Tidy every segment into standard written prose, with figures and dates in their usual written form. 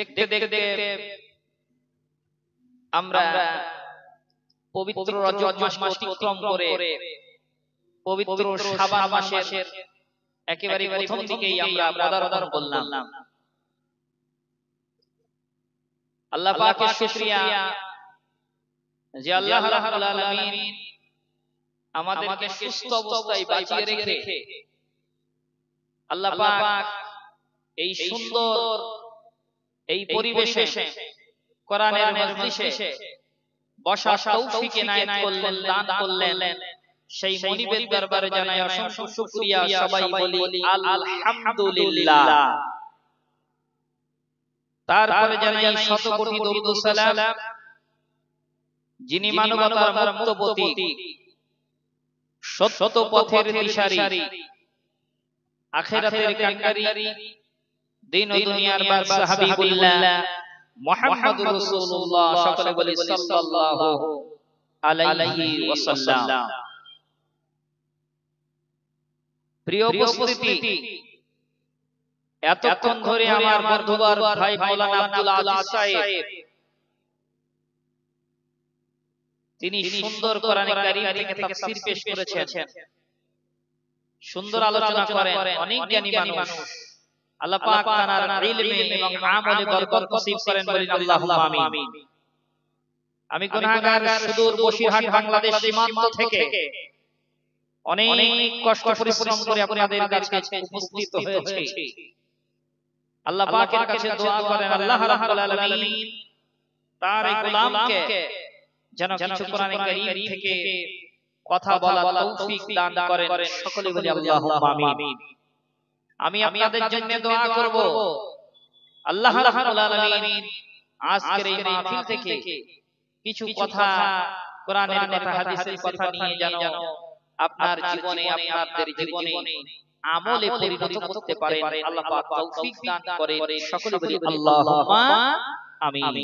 দেখতে দেখতে আমরা পবিত্র রজব মাসকে অতিক্রম করে পবিত্র শাবান মাসের একেবারে প্রথম দিকেই আমরা পদার্পণ করলাম। আল্লাহ পাকের শুকরিয়া যে আল্লাহ রাব্বুল আলামিন আমাদেরকে সুস্থ অবস্থায় বাঁচিয়ে রেখে আল্লাহ পাক এই সুন্দর এই পরিবেশে কোরআনের মজলিসে বসার তৌফিক এনায়েত করলেন, দান করলেন। সেই মনিবের দরবারে জানাই অসংখ্য শুকরিয়া। সবাই বলি আলহামদুলিল্লাহ। তারপরে জানাই শত কোটি দরুদ ও সালাম যিনি মানবতার মুক্ত প্রতীক, সত্য পথের দিশারি, আখিরাতের কান্ডারি, দিন ও দুনিয়ার বাদশা হাবিবুল্লাহ মুহাম্মদুর রাসূলুল্লাহ। সকলে বলি সাল্লাল্লাহু আলাইহি ওয়াসাল্লাম। প্রিয় উপস্থিতি, এতক্ষণ ধরে আমার বন্ধুবর ভাই মাওলানা আব্দুল আজিজ সাহেব তিনি সুন্দর কোরআনে কারীম থেকে তাফসীর পেশ করেছেন, সুন্দর আলোচনা করেন। অনেক জ্ঞানী মানুষ, আল্লাহ পাক তার ইলমে এবং আমলে বরকত নসিব করেন, বলেন আল্লাহুম্মা আমিন। আমি গুনাহগার, সুদূর বসিরহাট বাংলাদেশ সীমান্ত থেকে অনেক কষ্ট পরিশ্রম করে আপনাদের কাছে উপস্থিত হয়েছি। আল্লাহ পাকের কাছে দোয়া করেন আল্লাহ রাব্বুল আলামিন তার এই গোলামকে যেন কিছু কোরআনে কারীম থেকে কথা বলার তৌফিক দান করেন। সকলে বলি আল্লাহুম্মা আমিন। আমি আপনাদের জন্য দোয়া করব আল্লাহ রাব্বুল আলামিন আজকের এই মাহফিল থেকে কিছু কথা, কোরআনের কথা, হাদিসের কথা নিয়ে যেন আপনার জীবনে, আপনাদের জীবনে আমলে পরিণত করতে পারেন। আল্লাহ পাক তৌফিক দান করেন। সকলে বলি আল্লাহুম্মা আমিন।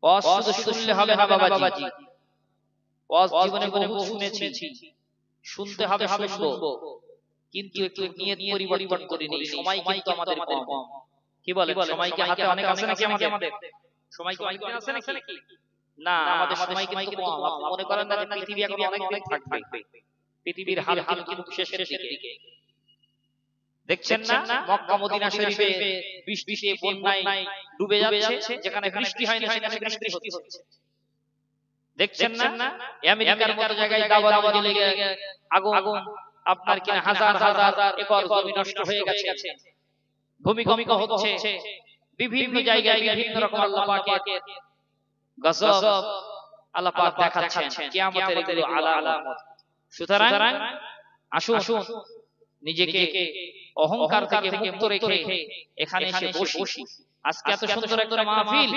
ওয়াজ শুধু শুনলে হবে না বাবাজি, ওয়াজ জীবনে বহু শুনেছি, শুনতে হবে, শুনবো, কিন্তু একটু নিয়ত পরিবর্তন করে নিই। সময় কিন্তু আমাদের কম। কি বলেন, সময় কি হাতে অনেক আছে নাকি? আমাদের সময় কি অনেক আছে নাকি? না, আমাদের সময় কিন্তু কম। আপনি মনে করেন না যে পৃথিবী এখন অনেক দিন থাকবে। পৃথিবীর হাল কিন্তু শেষের দিকে। দেখছেন না মক্কা মদিনা শরীফে বৃষ্টিতে বন্যায় ডুবে যাচ্ছে, যেখানে বৃষ্টি হয় না সেখানে বৃষ্টি হচ্ছে। দেখছেন না আমেরিকার মতো জায়গায় দাবানল লেগে আগুন, আপনার কিনা হাজার হাজার একর জমি নষ্ট হয়ে গেছে। ভূমিকম্প হচ্ছে বিভিন্ন জায়গায়, বিভিন্ন রকম আল্লাহ পাকের গজব আল্লাহ পাক দেখাচ্ছেন। কিয়ামতের এগুলো আলামত। সুতরাং আসুন নিজেকে অহংকার থেকে মুক্ত রেখে এখানে এসে বসি। আজকে এত সুন্দর একটা মাহফিল,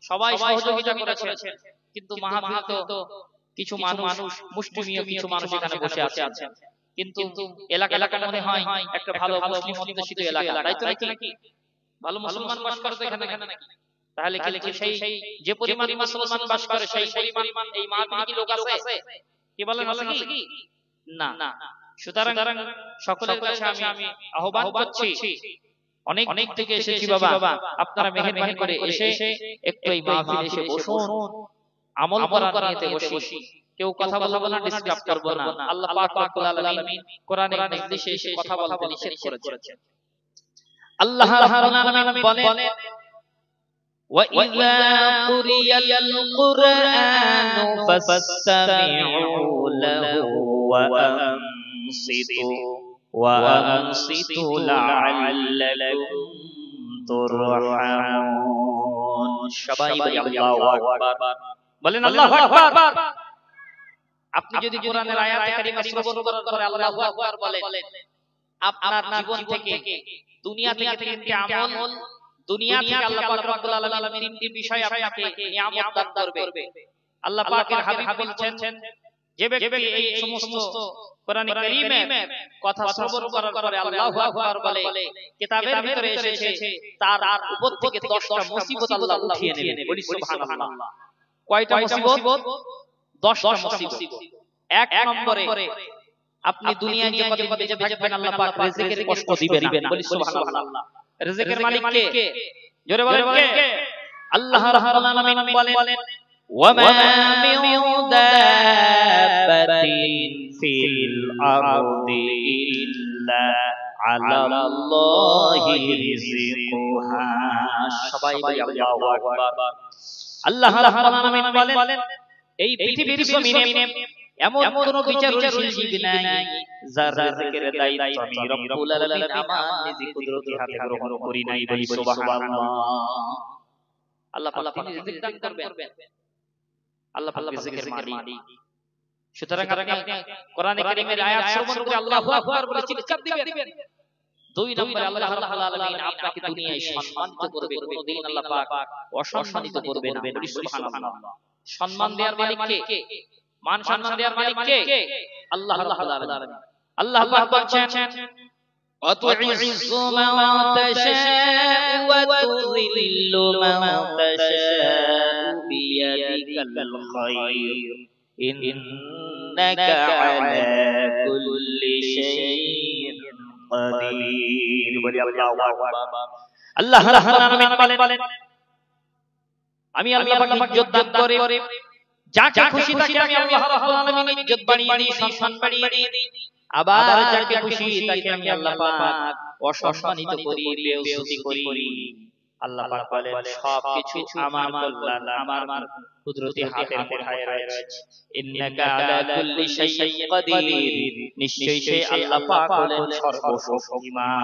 সবাই সহযোগিতা করেছেন, কিন্তু মাহফিল তো কিছু মানুষ, মুসলিমীয় কিছু মানুষ এখানে বসে আছেন, কিন্তু এলাকা মনে হয় একটা ভালো মুসলিম অধ্যুষিত এলাকা, তাই তো নাকি? ভালো মুসলমান বাস করে তো এখানে নাকি? তাহলে কি সেই যে পরিমাণ মুসলমান বাস করে সেই পরিমাণ এই মাহফিলে কি লোক আছে? কি বলেন, আছে কি? না। সুতরাং সকলের কাছে আমি আহ্বান করছি, অনেক থেকে এসেছি বাবা, আপনারা মেহেরবানি করে এসে একটু এই মাহফিলে এসে বসুন, আমল করার নিয়তে বসি। কেউ কথা বলবো না, ডিস্টার্ব করব না। আল্লাহ পাক রব্বুল আলামিন কোরআনের মজলিসে এসে কথা বলতে নিষেধ করেছেন। আল্লাহ রাব্বুল আলামিন বলেন وَإِذَا قُرِئَ الْقُرْآنُ فَاسْتَمِعُوا لَهُ وَأَنصِتُوا لَعَلَّكُمْ تُرْحَمُونَ। সবাই বলি আল্লাহু আকবার। বলেন আল্লাহু আকবার। আপনি যদি কোরআনের আয়াত কারিমা শ্রবণ করার পরে আল্লাহু আকবার বলেন, আপনার জীবন থেকে, দুনিয়া থেকে তিনটি আমল, দুনিয়া থেকে আল্লাহ পাক রব্বুল আলামিন তিনটি বিষয় আপনাকে নিয়ামত দান করবে। আল্লাহ পাকের হাবিব বলছেন, যে ব্যক্তি এই সমস্ত কোরআন কারীমের কথা শ্রবণ করার পরে আল্লাহু আকবার বলে, কিতাবের ভিতরে এসেছে তার উপর থেকে 10টা মুসিবত আল্লাহ উঠিয়ে নেবেন। বলি সুবহানাল্লাহ। কয়টা মুসিবত? 10টা মুসিবত। এক নম্বরে আপনি দুনিয়ায় যে কদিন বেঁচে থাকবেন আল্লাহ পাক রিজিকের কষ্ট দিবেন না। বলি সুবহানাল্লাহ। রিজিকের মালিক কে? জোরে বলেন কে? আল্লাহ রাব্বুল আলামিন বলেন ওয়ামা মিন দাব্বাতিন ফিল আরদি ইল্লা আলাল্লাহি রিজকুহা। সবাই বলি আল্লাহু আকবার। আল্লাহ রাব্বুল আলামিন বলেন এই পৃথিবীর জমিনে এমন কোন বিচারশীল জীব নাই যার রিজকের দায়িত্ব আমি রব্বুল আলামিন আমার নিজ কুদরতি হাতে গ্রহণ করি নাই, বলি সুবহানাল্লাহ। আল্লাহ পাক তিনি রিজিক দান করবেন, আল্লাহ পাক রিজিকের মালিক। সুতরাং আপনি কোরআনে কারীমের আয়াত শ্রবণ করে আল্লাহু আকবার বলে চিৎকার দিবেন। দুই নম্বরে আল্লাহ রাব্বুল আলামিন আপনাকে দুনিয়ায় সম্মানিত করবে, কোনদিন আল্লাহ পাক অসম্মানিত করবে না, বলি সুবহানাল্লাহ। সম্মান দেওয়ার মালিক কে? মান সম্মান দেওয়ার মালিক কে? আল্লাহ রাব্বুল আলামিন। আল্লাহ পাক বলছেন ওয়াতুইজ্জু মান তাশাউ ওয়া তুযিল্লু মান তাশাউ বিয়াদিকাল খায়র ইন্নাকা আলা কুল্লি শাইইন কাদির, বলি আল্লাহু আকবার। আল্লাহ রাব্বুল আলামিন বলেন আমি আল্লাহ পাক ইজ্জত দান করে যাকে খুশি তাকে আমি আল্লাহ রাব্বুল আলামিন ইজ্জত বাড়িয়ে দিই, সম্মান বাড়িয়ে দিই। আবার যাকে খুশি তাকে আমি আল্লাহ পাক অসম্মানিত করি, বেইজ্জতি করি। আল্লাহ পাক বলেন সবকিছু আমার কল্যাণ, আমার কুদরতি হাতের মুঠায় রয়েছে। ইন্নাকা আলা কুল্লি শাইইন কাদির, নিশ্চয়ই সে আল্লাহ পাক হলেন সর্বশক্তিমান,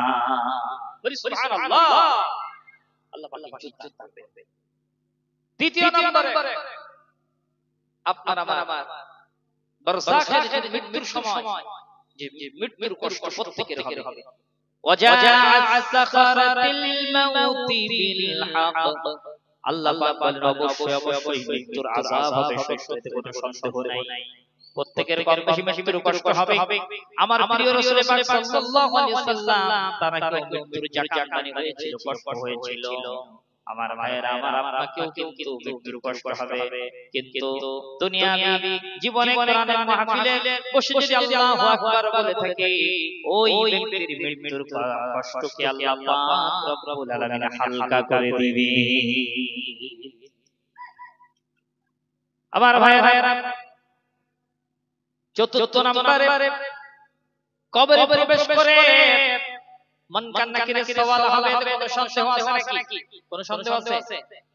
বলি সুবহানাল্লাহ। আল্লাহ পাক ইজ্জত করবে। দ্বিতীয় নম্বরে আপনার আমার বারযাখের যে মৃত্যুর সময়, যে মৃত্যুর কষ্ট প্রত্যেকের হবে। ওয়াজাআত সাখারাতিল মাউতি বিল হক, আল্লাহ পাক বলেন অবশ্যই মৃত্যুর আযাব হবে, সত্যতে কোনো সন্দেহ নাই। প্রত্যেকের কম বেশি মৃত্যুর কষ্ট হবে। আমার প্রিয় রাসূল পাক সাল্লাল্লাহু আলাইহি ওয়াসাল্লাম তারা মৃত্যুর জাকাত হয়েছিল, কষ্ট হয়েছিল। আমার ভাইয়েরা, আমার আপনাকেও কিন্তু মৃত্যুর কষ্ট হবে, কিন্তু দুনিয়াবি জীবনে কোরআনের মাহফিলে বসে যদি আল্লাহু আকবার বলে থাকে, ওই ব্যক্তির মৃত্যুর কষ্টকে আল্লাহ পাক রব্বুল আলামিন হালকা করে দিবে। আমার ভাইয়েরা, চতুর্থ নম্বরে কবরে প্রবেশ করে মন কান্না কিরে সওয়াল হবে, এতে কোনো সন্দেহ আছে নাকি? কোনো সন্দেহ আছে?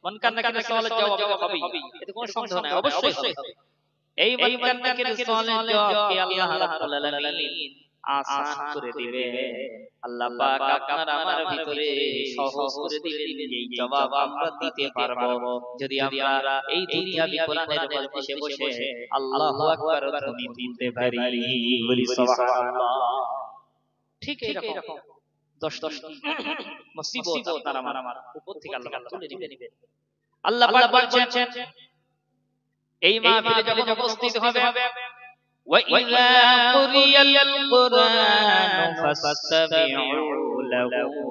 মন কান্না কিরে সওয়ালের জবাব হবে, এতে কোনো সন্দেহ নাই, অবশ্যই হবে। এই মন কান্না কিরে সওয়ালের জবাব কি আল্লাহ রাব্বুল আলামিন আসান করে দিবে। আল্লাহ পাক আপনার আমার ভিতরে সহজ করে দিবেন, এই জবাব আমরা দিতে পারবো যদি আমরা এই দুনিয়াবি কোরআনের মজলিসে বসে আল্লাহু আকবার ধ্বনি দিতে পারি, বলি সুবহানাল্লাহ। ঠিক এরকম 10 মুসিবত তার আমার উপর থেকে আল্লাহ তুলে দিবেন। আল্লাহ পাক বলছেন এই মাহফিলে যখন উপস্থিত হবে, ওয়া ইযা কুরিয়াল কুরআন ফাসতামিউ লাহু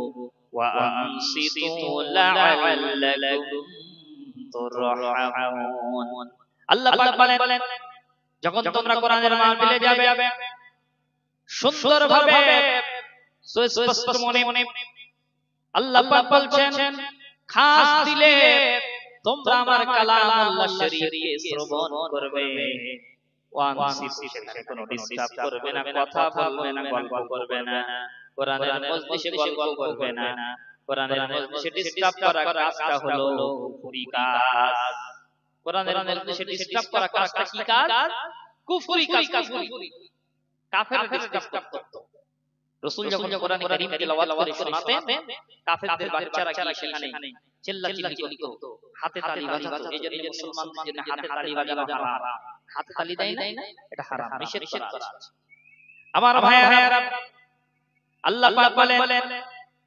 ওয়া আনসিতু লাআল্লাকুম তুরহামুন। আল্লাহ পাক বলেন যখন তোমরা কোরআনের মাহফিলে যাবে, সুন্দরভাবে সুস্পষ্ট মনে আল্লাহ পাক বলছেন খাস দিলে তোমরা আমার কালাম আল্লাহ শরীফকে শ্রবণ করবে। সেখানে কোনো ডিস্টার্ব করবে না, কথা বলবে না, গল্প করবে না, কোরআনের মজলিসে গল্প করবে না। কোরআনের মজলিসে ডিস্টার্ব করা কাজটা হলো কুফরি কাজ। কোরআনের মজলিসে ডিস্টার্ব করা কাজটা কি কাজ? কুফরি কাজ। কাফেররা ডিস্টার্ব করত। রাসূল যখন কোরআন কারীম তেলাওয়াত করে শোনাতেন, কাফেরদের বাচ্চারা গিয়ে সেখানে চিল্লাচিল্লি করত, হাতে তালি বাজাতো। এজন্য মুসলমানদের জন্য হাতে তালি বাজানো হারাম। হাতে তালি দেয় না, এটা হারাম, নিষেধ করা আছে। আমার ভাইয়েরা, আল্লাহ পাক বলেন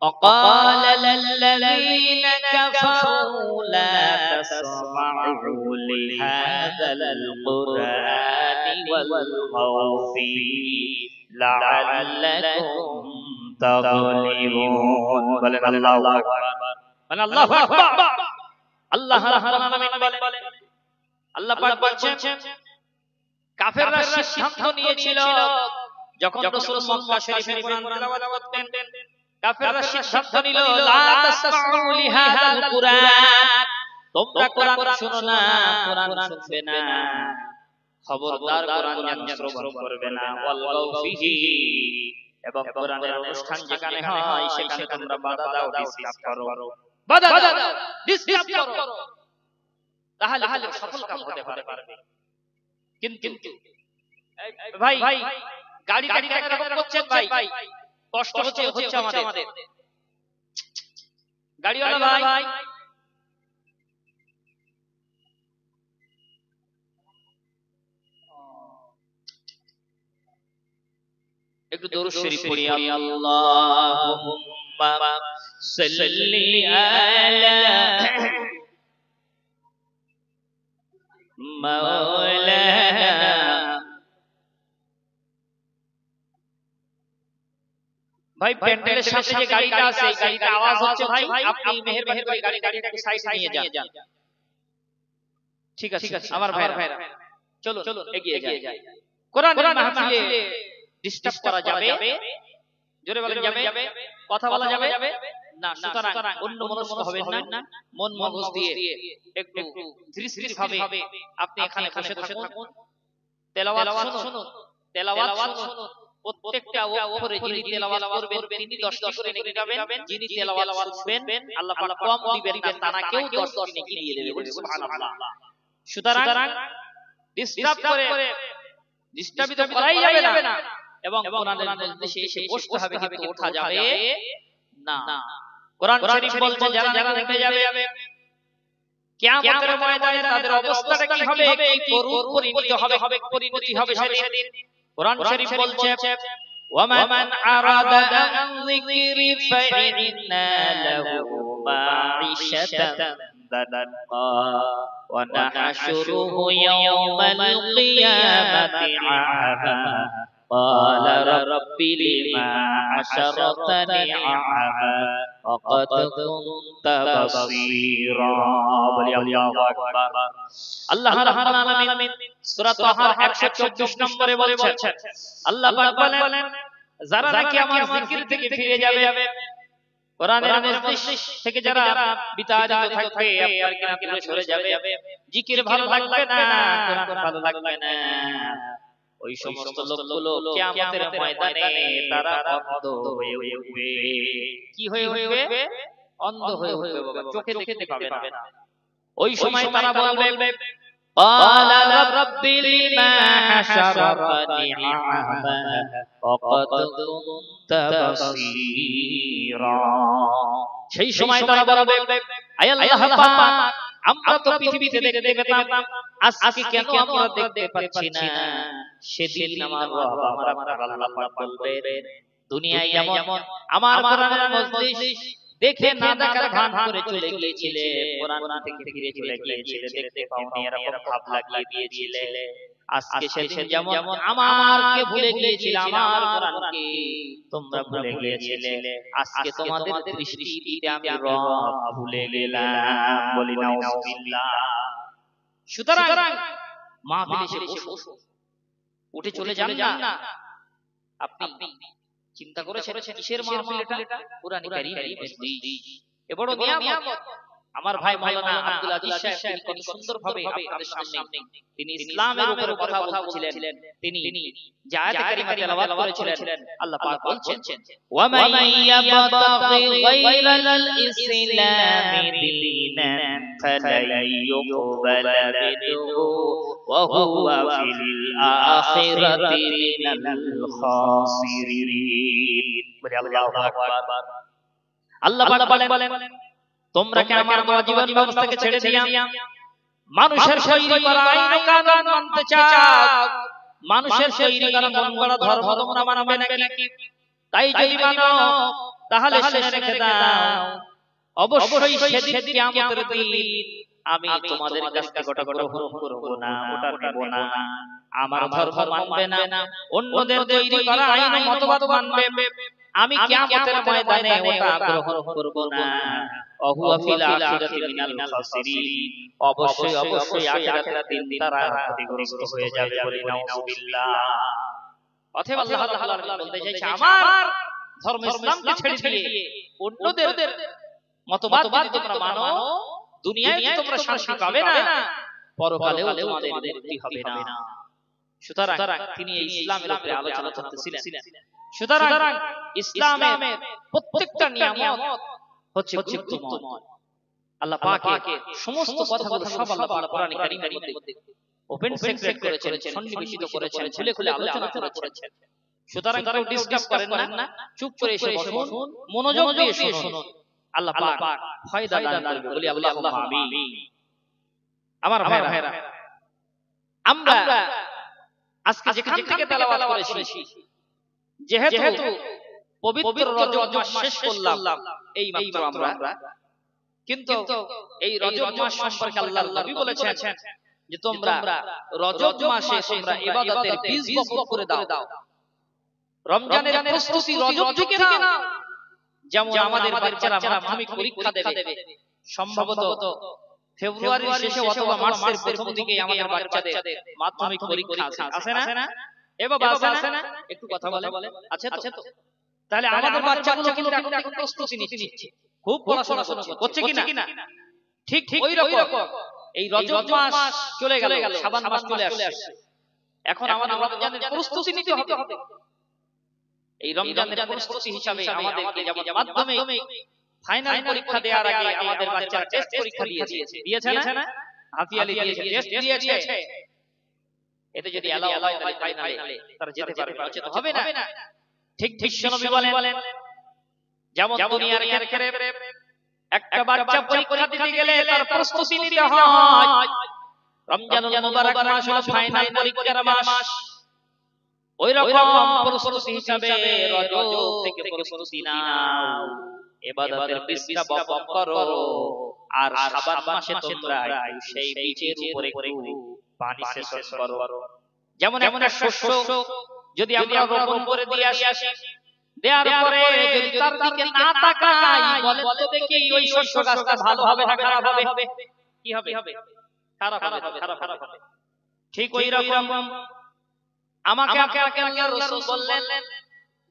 وقال الذين كفروا لا تسمعوا لهذا القرآن والغوا فيه لعلكم تغلبون. বলেন আল্লাহু আকবার, বলেন আল্লাহু আকবার। আল্লাহ রাব্বুল আলামিন বলেন, আল্লাহ পাক বলছেন কাফেররা সিদ্ধান্ত নিয়েছিল যখন রাসূল মক্কা শরীফে কোরআন তেলাওয়াত করতেন, কাফেররা সিদ্ধান্ত নিল লা তাসমাউ লিহাযাল কুরআন, তোমরা কোরআন শোনো না, কোরআন শুনবে না, খবরদার কোরআন শ্রবণ করবে না, ওয়ালগাউ ফিহি, এবং কোরআনের অনুষ্ঠান যেখানে হয় সেখানে তোমরা বাধা দাও, ডিস্টার্ব করো, বাধা দাও, ডিস্টার্ব করো, তাহলে সফল কাম হতে পারবে। কিন্তু ভাই গাড়ি কেন করছেন ভাই? কষ্ট হচ্ছে আমাদের গাড়িওয়ালা ভাই, একটু দরুদ শরীফ পড়ি। আল্লাহুম্মা সাল্লি আলা মাওলানা ভাই, প্যান্ডেলের সামনে যে গাড়িটা আছে এই গাড়িটা আওয়াজ হচ্ছে ভাই, আপনি মেহেরবানি করে গাড়িটা একটু সাইডে নিয়ে যান। ঠিক আছে আমার ভাইরা, চলো এগিয়ে যাই। কোরআনের মাহফিলে ডিস্টার্ব করা যাবে, জোরে বলেন যাবে, কথা বলা যাবে না, সুতরাং অন্য মনস্ক হবেন না, মন মগজ দিয়ে একটু ধীরে ধীরে ভাবে আপনি এখানে বসে থাকুন, তেলাওয়াত শুনুন, প্রত্যেকটা অক্ষরে যিনি তেলাওয়াত করবেন তিনি 10টি করে নেকি পাবেন, যিনি তেলাওয়াত শুনবেন আল্লাহ পাক কম দিবেন না, তানাকেও 10টি নেকি দিয়ে দেবেন, সুবহানাল্লাহ। সুতরাং ডিস্টার্বিত করাই যাবে না, এবং কোরআনের মজলিসে এসে বসতে হবে, কিন্তু ওঠা যাবে না। কোরআন শরীফ বলছে যারা নেমে যাবে কিয়ামতের ময়দানে তাদের অবস্থাটা কি হবে, কি করুণ পরিণতি হবে সেদিন। কোরআন শরীফ বলছে ওয়ামান আরাদা আন যিকরি ফাইন্না লাহু মাঈশাতান দানকা ওয়া নাহশুরুহু ইয়াওমাল কিয়ামাতি আ'মা قال رب لما حشرتني أعمى وقد كنت بصيرا الله أكبر আল্লাহ রাব্বুল আলামিন সূরা তাহার 124 নম্বরে বলেছেন, আল্লাহ পাক বলেন যারা নাকি আমার জিকির থেকে ফিরে যাবে, কোরআনের মজলিস থেকে যারা বিতাড়িত থাকবে, আপনার কিনা দূরে সরে যাবে, জিকির ভালো লাগবে না, কোরআন ভালো লাগবে না, ওই সমস্ত লোকগুলো কিয়ামতের ময়দানে তারা অন্ধ হয়ে উঠবে। কি হয়ে উঠবে? অন্ধ হয়ে উঠবে বাবা, চোখে দেখতে পাবে না। ওই সময় তারা বলবে قال رب لما حشرتني أعمى وقد كنت بصيرا, সেই সময় তারা বলবে আয় আল্লাহ পাক, আমরা তো পৃথিবীতে দেখতে পেতাম, আজকে কেন আমরা দেখতে পাচ্ছি না? সেদিন আমার রব আমার আল্লাহ পাক বলবে দুনিয়ায় যেমন আমার কোরআনের মজলিস দেখে না দেখার ভান করে চলে গিয়েছিলে, কোরআন থেকে ফিরে চলে গিয়েছিলে, দেখতে পাওনি, এরকম ভাব লাগিয়ে দিয়েছিলে, আজকে সেদিন যেমন আমারকে ভুলে গিয়েছিলে, আমার কোরআনকে তোমরা ভুলে গিয়েছিলে, আজকে তোমাদের দৃষ্টিতে আমি রব ভুলে গেলাম। বলি নাউযুবিল্লাহ। সুতরাং মাহফিলে এসে বসো, উঠে চলে যান না। আপনি চিন্তা করেছেন কিসের মাহফিল এটা? কুরআনে কারীমের মজলিস, এ বড় নিয়ামত। আমার ভাই মাওলানা আব্দুল আজিজ সাহেব কত সুন্দরভাবে আপনাদের সামনে তিনি ইসলামের উপর কথা বলছিলেন, তিনি যে আয়াত কারিমা তেলাওয়াত করেছিলেন, আল্লাহ পাক বলছেন ওয়া মান ইয়াবতাগি গায়রাল ইসলামি দীনান ফালান ইউকবালা মিনহু ওয়া হুয়া ফিল আখিরাতি মিনাল খাসিরিন। বলি আল্লাহু আকবার। আল্লাহ পাক বলেন তোমরা কি আমার জীবন ব্যবস্থাকে ছেড়ে দিয়া মানুষের তৈরি করা আইন কানুন মানতে চাও? মানুষের তৈরি করা মন গড়া ধর্ম তোমরা মানবে নাকি? তাই যদি মানো তাহলে শুনে রেখে দাও, অবশ্যই সেদিন কিয়ামতের দিন আমি তোমাদের কাছ থেকে ওটা গ্রহণ করব না, ওটা নেব না। আমার ধর্ম মানবে না, অন্যদের তৈরি করা আইন মতবাদ মানবে, আমি কিয়ামতের ময়দানে ওটা গ্রহণ করব না। ওহুয়া ফিল আখিরাতি মিনাল খাসিরিন, অবশ্যই আখিরাতের দিন তারা ক্ষতিগ্রস্ত হয়ে যাবে। বলি নাউযুবিল্লাহ। অতএব আল্লাহ বলতে চাইছে আমার ধর্ম ইসলামকে ছেড়ে দিয়ে অন্যদের মতবাদ যদি তোমরা মানো, দুনিয়ায় তোমরা শান্তি পাবে না, পরকালেও তোমাদের মুক্তি হবে না। সুতরাং তিনি এই ইসলামের উপরে আলোচনা করতেছিলেন। সুতরাং ইসলামের প্রত্যেকটা নিয়ামত হচ্ছে গুরুত্বপূর্ণ। আল্লাহ পাকের সমস্ত কথাগুলো সব আল্লাহ তাআলা কোরআনে কারীমের মধ্যে ওপেন সিক্রেট করেছেন, সন্নিবেশিত করেছেন, খুলে খুলে আলোচনা করেছেন। সুতরাং কেউ ডিসকাস করেন না, চুপ করে এসে বসুন, মনোযোগ দিয়ে শুনুন। আল্লাহ পাক ফায়দা দান করবে বলি আল্লাহুম্মা আমিন। আমার ভাইরা, আমরা আজকে যেখান থেকে তেলাওয়াত করেছি, যেহেতু পবিত্র রজব মাস শেষ করলাম এই মাত্র আমরা, কিন্তু এই রজব মাস সম্পর্কে আল্লাহর নবী বলেছেন যে তোমরা রজব মাসে তোমরা ইবাদতের বীজ বপন করে দাও। রমজানের প্রস্তুতি রজব থেকে নাও। যেমন আমাদের বাচ্চারা মাধ্যমিক পরীক্ষা দেবে, সম্ভবত ফেব্রুয়ারির শেষে অথবা মার্চের প্রথম দিকে আমাদের বাচ্চাদের মাধ্যমিক পরীক্ষা আছে না? এ বাবা আছে না? একটু কথা বলে আছে তো? তাহলে আমাদের বাচ্চাগুলো কিন্তু এখন প্রস্তুতি নিচ্ছে, খুব পড়াশোনা করছে কিনা? ঠিক ওই রকম এই রজব মাস চলে গেল, শাবান মাস চলে আসছে। এখন আমাদের রমজানের প্রস্তুতি নিতে হবে। এই রমজানের প্রস্তুতি হিসাবে আমাদেরকে যেমন মাধ্যমিক ফাইনাল পরীক্ষা দেওয়ার আগে আমাদের বাচ্চারা টেস্ট পরীক্ষা দিয়েছে না? হাফিয়ালি দিয়েছে, টেস্ট দিয়েছে। এতে যদি আল্লাহ হয় ফাইনালে তারা যেতে পারবে, নচেত হবে না। ঠিক বিশ্বনবী বলেন যেমন দুনিয়ার ক্ষেত্রে একটা বাচ্চা পরীক্ষা দিতে গেলে তার প্রস্তুতি নিতে হয়। রমজানুল মুবারক মাস হলো ফাইনাল পরীক্ষার মাস। ওই রকম প্রস্তুতি হিসাবে রজব থেকে প্রস্তুতি নাও, ইবাদতের বীজটা বপন করো। আর শাবান মাসে তোমরা সেই বীজের উপরে পানি সেচন করো। যেমন একটা শস্য যদি আমরা রোপণ করে দিয়ে আসি, দেওয়ার পরে যদি তার দিকে না তাকাই, বলেন তো দেখি ওই শস্য গাছটা ভালো হবে না খারাপ হবে? কি হবে? খারাপ হবে। ঠিক ওই রকম আমাকে আল্লাহর রাসূল বললেন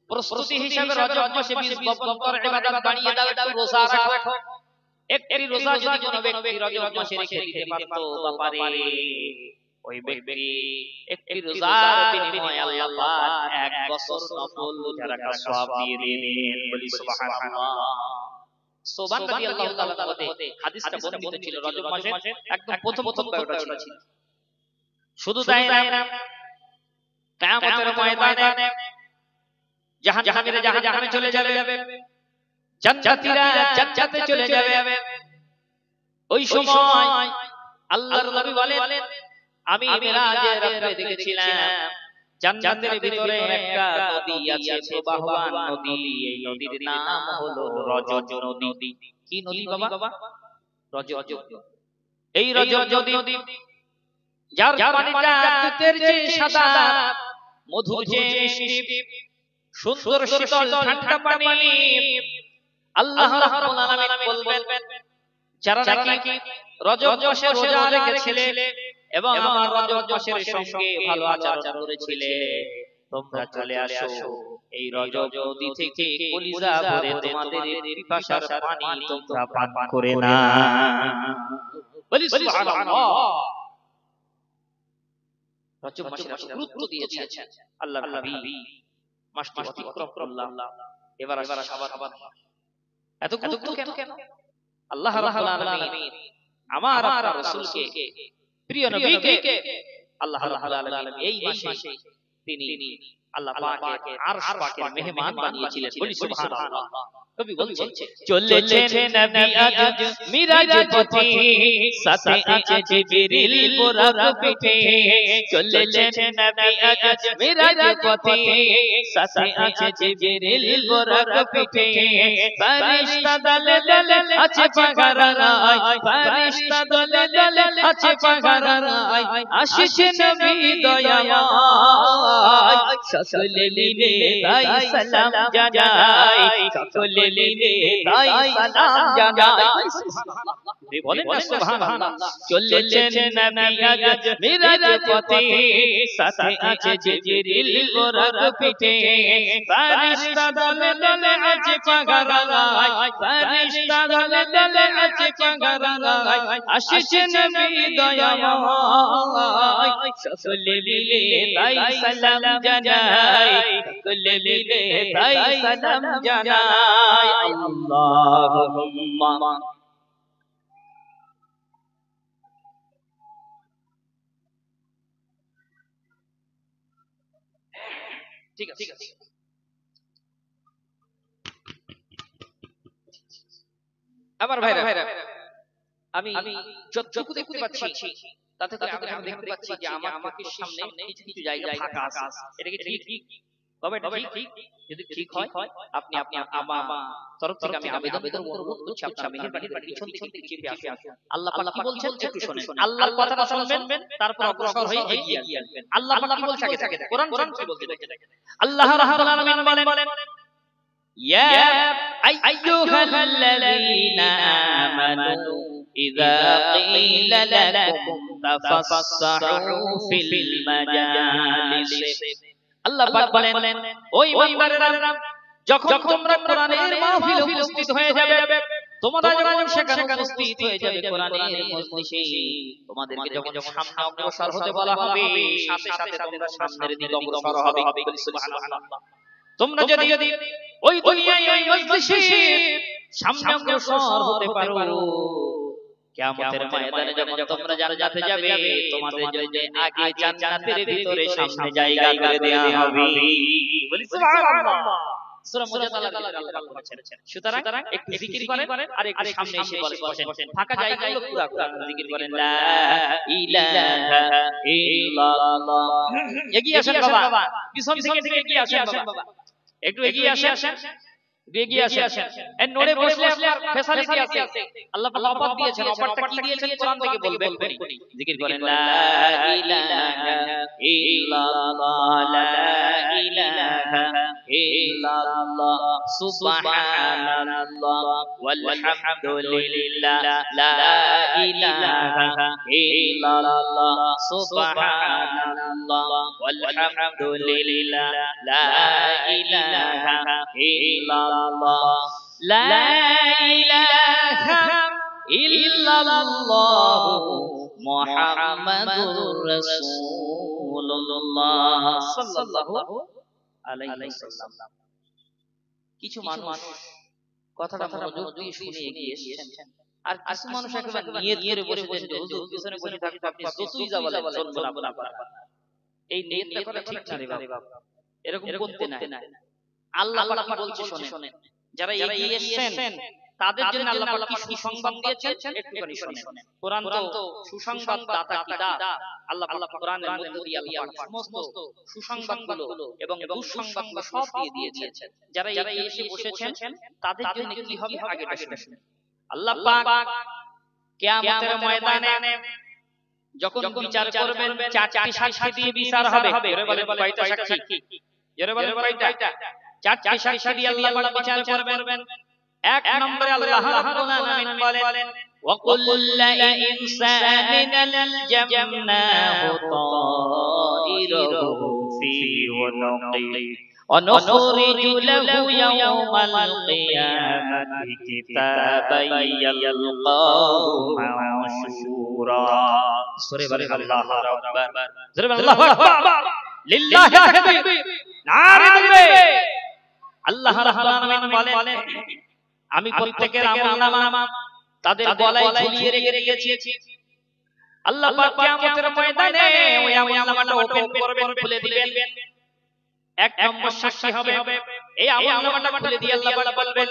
প্রস্তুতি হিসেবে রজব মাসে বীজ বপন করে ইবাদত বাড়িয়ে দাও, একটু রোজা রাখো। একটি রোজা যদি কোনো ব্যক্তি রজব মাসে রেখে দিতে পারতো, বাপারে ওই ব্যক্তি একটি রোজার বিনিময়ে আল্লাহ পাক 1 বছর নফল রোজা রাখার সওয়াব দিয়ে দিলেন। বলি সুবহানাল্লাহ। সোবান রাদিয়াল্লাহু তাআলা মধ্যে হাদিসটা বর্ণিত ছিল রজব মাসে একদম প্রথম কয়েকটা ছিল। শুধু তাই না, কিয়ামতের ময়দানে জাহান্নামীরা জাহান্নামে চলে যাবে, জান্নাতীরা জান্নাতে চলে যাবে। ওই সময় আল্লাহর নবী বলেন আমি মিরাজের রাতে দেখেছিলাম জান্নাতের ভিতরে একটা নদী আছে, প্রবাহমান নদী। এই নদীর নাম হলো রজব নদী। কি নদী বাবা? রজব। এই রজব নদী যার পানিটা দুধের চেয়ে সাদা, মধুর চেয়ে মিষ্টি, সুন্দর শীতল ঠান্ডা পানি। আল্লাহ রাব্বুল আলামিন বলবেন যারা নাকি রজব মাসে রোজা রেখেছিলে এবং আমার রজব মাসের সঙ্গে ভালো আচরণ করেছিলে, তোমরা চলে আসো এই রজব নদী থেকে কলিজা ভরে তোমাদের পিপাসার পানি তোমরা পান করে না। বলি সুবহানাল্লাহ। রজব মাসের গুরুত্ব দিয়েছেন আল্লাহর নবী। মাসটি অতিক্রম করলাম, এবার শাবান। এত গুরুত্ব কেন? আল্লাহ রাব্বুল আলামিন আমার আপনার রাসূলকে, প্রিয় নবীকে আল্লাহ রাব্বুল আলামিন এই মাসে তিনি আল্লাহ পাকের আরশ পাকের মেহমান বানিয়েছিলেন। বলি সুবহানাল্লাহ। কবি বলছেন চলেছে নবী আজ মিরাজ পথে, সাথে আছে জিবরিল বুরাক পিঠে। চলেছে নবী আজ মিরাজ পথে, সাথে আছে জিবরিল বুরাক পিঠে। ফেরেশতা দলে দলে আছে পাহারায়, ফেরেশতা দলে দলে আছে পাহারায়। আসছে নবী দয়াময়, সকলে মিলে তাই সালাম জানাই, সকলে মিলে তাই সালাম জানাই। বলেন না সুবহানাল্লাহ। চলেছেন নবী আজ মিরাজ পথে, সাথে আছে জিবরিল বোরাক পিঠে, ফেরেশতা দলে দলে আছে পাগলায়, ফেরেশতা দলে দলে আছে পাগলায়, আসছে নবী দয়াময়, সকলে মিলে তাই সালাম জানাই, সকলে মিলে তাই সালাম জানাই। আল্লাহুম্মা ঠিক আছে। আমার ভাইরা, আমি যতটুকু দেখতে পাচ্ছি তাতে করে আমি দেখতে পাচ্ছি যে আমাকে সামনে কিছু কিছু জায়গা ফাঁকা আছে। এটা কি ঠিক? তবে এটা ঠিক, যদি ঠিক হয় আপনি আমার তরফ থেকে আমি আবেদন অনুরোধ করছি, আপনার মেহেরবানি করে পিছন থেকে চেপে আসুন। আল্লাহ পাক কি বলছেন একটু শুনেন। আল্লাহর কথাটা শুনবেন, তারপর অগ্রসর হয়ে এগিয়ে আসবেন। আল্লাহ পাক কি বলছে আগে দেখেন, কোরআন কি বলছে দেখেন। আল্লাহ রাব্বুল আলামিন বলেন, ইয়া আইয়ুহাল্লাযীনা আমানু ইযা ক্বিলা লাকুম তাফাসসাহু ফিল মাজালিস। আল্লাহ পাক বলেন, ওই ঈমানদারেরা, যখন তোমরা কোরআনের মাহফিলে উপস্থিত হয়ে যাবে, তোমরা যখন সেখানে উপস্থিত হয়ে যাবে কোরআনের মজলিসে, তোমাদেরকে যখন সামনে অগ্রসর হতে বলা হবে, সাথে সাথে তোমরা সামনের দিকে অগ্রসর হবে। সুবহানাল্লাহ। তোমরা যদি ওই দুনিয়ায় ওই মজলিসে সামনে অগ্রসর হতে পারো, কিয়ামতের ময়দানে যখন তোমরা জান্নাতে যাবে, তোমাদের জন্য আগে জান্নাতের ভিতরে সামনে জায়গা করে দেয়া হবে। বলি সুবহানাল্লাহ। সূরা মুজাদালার আল্লাহ বলেছেন। সুতরাং একটু জিকির করেন আর একটু সামনে এসে বসেন, ফাঁকা জায়গাগুলো পুরো জিকির করেন, লা ইলাহা ইল্লাল্লাহ। এগিয়ে আসেন বাবা, পিছন থেকে এগিয়ে আসেন বাবা, একটু এগিয়ে আসেন, এগিয়ে আসেন। এই নড়ে বসলে আপনার ফেসালিটি আছে, আল্লাহ পাক অফার দিয়েছেন। অফারটা কি দিয়েছেন কোরআন থেকে বলবেন। জিকির করেন, লা ইলাহা ইল্লাল্লাহ, লা ইলাহা ইল্লাল্লাহ, সুবহানাল্লাহ ওয়ালহামদুলিল্লাহ, লা ইলাহা ইল্লাল্লাহ, সুবহানাল্লাহ ওয়ালহামদুলিল্লাহ, লা ইলাহা ইল্লাল্লাহ, লা ইলাহা ইল্লাল্লাহ মুহাম্মাদুর রাসূলুল্লাহ সাল্লাল্লাহু আলাইহি ওয়াসাল্লাম। কিছু মানুষ কথাটা মনোযোগ দিয়ে শুনে এগিয়ে এসেছেন, আর কিছু মানুষ একেবারে নিয়ত করে বসেছেন যে হুজুর পিছনে বসে থাকতে আপনি যতই যা বলেন চলবে না। এই নিয়তটা করা ঠিক না রে বাবা, এরকম করতে না। আল্লাহ পাক কি বলছে শুনেন। যারা এগিয়ে এসেছেন তাদের জন্য আল্লাহ পাক কি সুসংবাদ দিয়েছেন একটুখানি শুনেন। কোরআন তো সুসংবাদ দাতা কিতাব। আল্লাহ পাক কোরআনের মধ্যে দিয়ে আল্লাহ পাক সমস্ত সুসংবাদগুলো এবং দুঃসংবাদগুলো সব দিয়ে দিয়েছেন। যারা এগিয়ে এসে বসেছেন তাদের জন্য কি হবে আগেটা শুনেন। আল্লাহ পাক কিয়ামতের ময়দানে যখন বিচার করবেন, চারটি সাক্ষী দিয়ে বিচার হবে। জোরে বলেন কয়টা সাক্ষী? জোরে বলেন কয়টা? চারটি সাক্ষী দিয়ে আল্লাহ পাক বিচার করবেন। এক নম্বরে আল্লাহ রাব্বুল আলামিন বলেন, ওয়া কুল্লা ইনসানিন আলজামনাহু তাইরাহু ফি উনুকি ওয়া নুখরিজু লাহু ইয়াওমাল কিয়ামাতি কিতাবান ইয়ালকাহু মানশুরা। সূরা বলেন আল্লাহু আকবার। জোরে বলেন আল্লাহু আকবার। লিল্লাহি তাকবীর, নারে তাকবীর। আল্লাহ রাব্বুল আলামিন বলেন, আমি প্রত্যেকের আমলনামা তাদের গলায় ঝুলিয়ে রেখেছি। আল্লাহ পাক কিয়ামতের ময়দানে ওই আমলনামাটা ওপেন করবেন, খুলে দিবেন। এক নম্বর সাক্ষী হবে, এই আমলনামাটা খুলে দিয়ে আল্লাহ পাক বলবেন,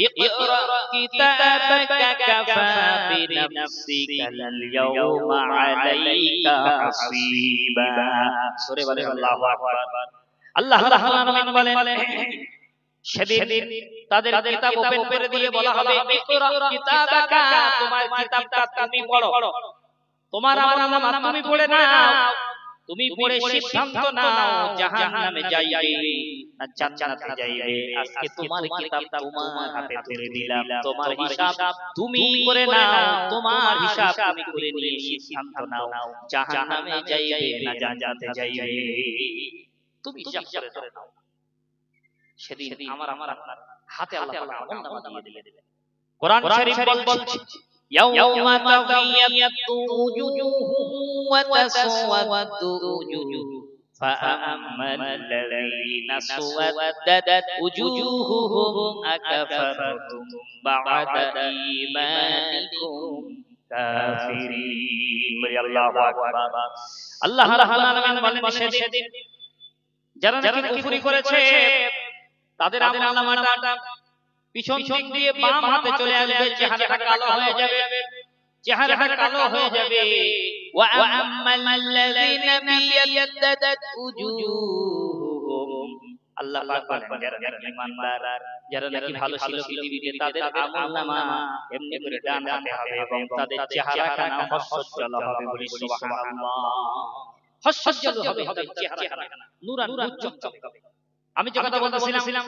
ইকরা কিতাবাকা কাফা বিনাফসিকাল ইয়াওমা আলাইকা হাসিবা। সূরা বলেন আল্লাহু আকবার। আল্লাহ রাব্বুল আলামিন বলেন, সেদিন তাদের কিতাব ওপেন করে দিয়ে বলা হবে, ইকরা কিতাবাকা, তোমার কিতাবটা তুমি পড়ো, তোমার আমলনামা তুমি পড়ে নাও। তুমি পড়ে সিদ্ধান্ত নাও জাহান্নামে যাইবে না জান্নাতে যাইবে। আজকে তোমার কিতাব তোমার হাতে তুলে দিলাম, তোমার হিসাব তুমি করে নাও, তোমার হিসাব তুমি করে নিয়ে সিদ্ধান্ত নাও জাহান্নামে যাইবে না জান্নাতে যাইবে। তুমি হিসাব করে নাও। সেদিন আমার আপনার হাতে আল্লাহ পাক আমলনামা দিয়ে দিবেন। কোরআন শরীফ বলছে ইয়াউমা তাবিয়াতু উজুহু ওয়া তাসওয়াদু উজুহু ফাআম্মাল্লাযীনা সুওয়াদ্দাত উজুহুহুম আকাফারতুম বা'দা ঈমানিকুম কাফিরিন। আল্লাহু আকবার। আল্লাহ রাব্বুল আলামিন বলেন সেদিন যারা নাকি কুফরি করেছে তাদের আমলনামাটা পিছন দিক দিয়ে বাম হাতে চলে আসবে, চেহারাটা কালো হয়ে যাবে, চেহারাটা কালো হয়ে যাবে। ওয়া আম্মাল্লাযীনা বিয়াদ্দাত উজুহুহুম, আল্লাহ পাক বলেন যারা নাকি ঈমানদার, যারা নাকি ভালো ছিল পৃথিবীতে, তাদের আমলনামা এমনি করে ডান হাতে হবে এবং তাদের চেহারাখানা হস্যজ্জ্বল হবে। বলি সুবহানাল্লাহ। হস্যজ্জ্বল হবে তাদের চেহারাখানা, নূরানি চকচক হবে। আমি যে কথা বলতেছিলাম,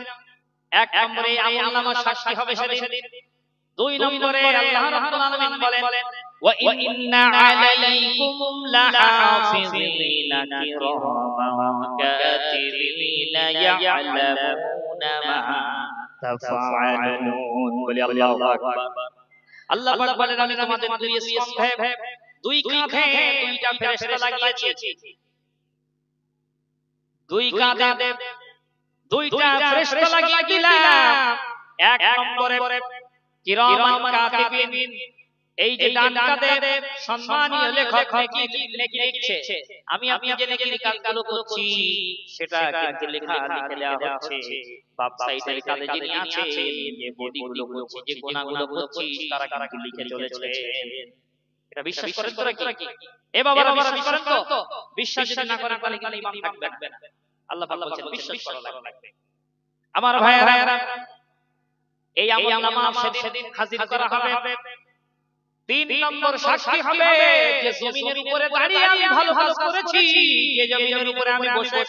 এক নম্বরে আমলনামা সাক্ষী হবে সেদিন। দুই নম্বরে আল্লাহ রাব্বুল আলামিন বলেন ওয়া ইন্না আলাইকুম লাহাফিযিনা কিরামান কাতিবিনা ইয়ালামুনা মা তাফআলুন। বলি আল্লাহু আকবার। আল্লাহ পাক বলেন আমি তোমাদের দুই স্তম্ভে, দুই কাঁধে দুইটা ফেরেশতা লাগিয়েছি, দুই কাঁধে দুইটা ফেরেশতা লাগিয়ে দিলাম। এক নম্বরে কিরামান কাতিবিন, এই যে ডান কাঁধে সম্মানীয় লেখক নেকি লিখছে, আমি আপনি যে নেকি কাজগুলো করছি সেটা কিন্তু লেখা লিখে দেওয়া হচ্ছে। বাপ সাইডের কাঁধে যিনি আছেন, যে বদিগুলো করছি, যে গুনাহগুলো করছি, তারা কিন্তু লিখে চলেছে। এটা বিশ্বাস করেন তোরা কি? এ বাবারা বিশ্বাস করেন তো? বিশ্বাস যদি না করেন তাহলে কিন্তু ঈমান থাকবে না। আল্লাহ পাক বলেন বিশ্বাস করা লাগবে। আমার ভাইয়েরা, এই আমলনামা সেদিন হাজির করা হবে। তিন নম্বর সাক্ষী হবে যে জমিনের উপরে দাঁড়িয়ে আমি ভালো কাজ করেছি, যে জমিনের উপরে আমি বসে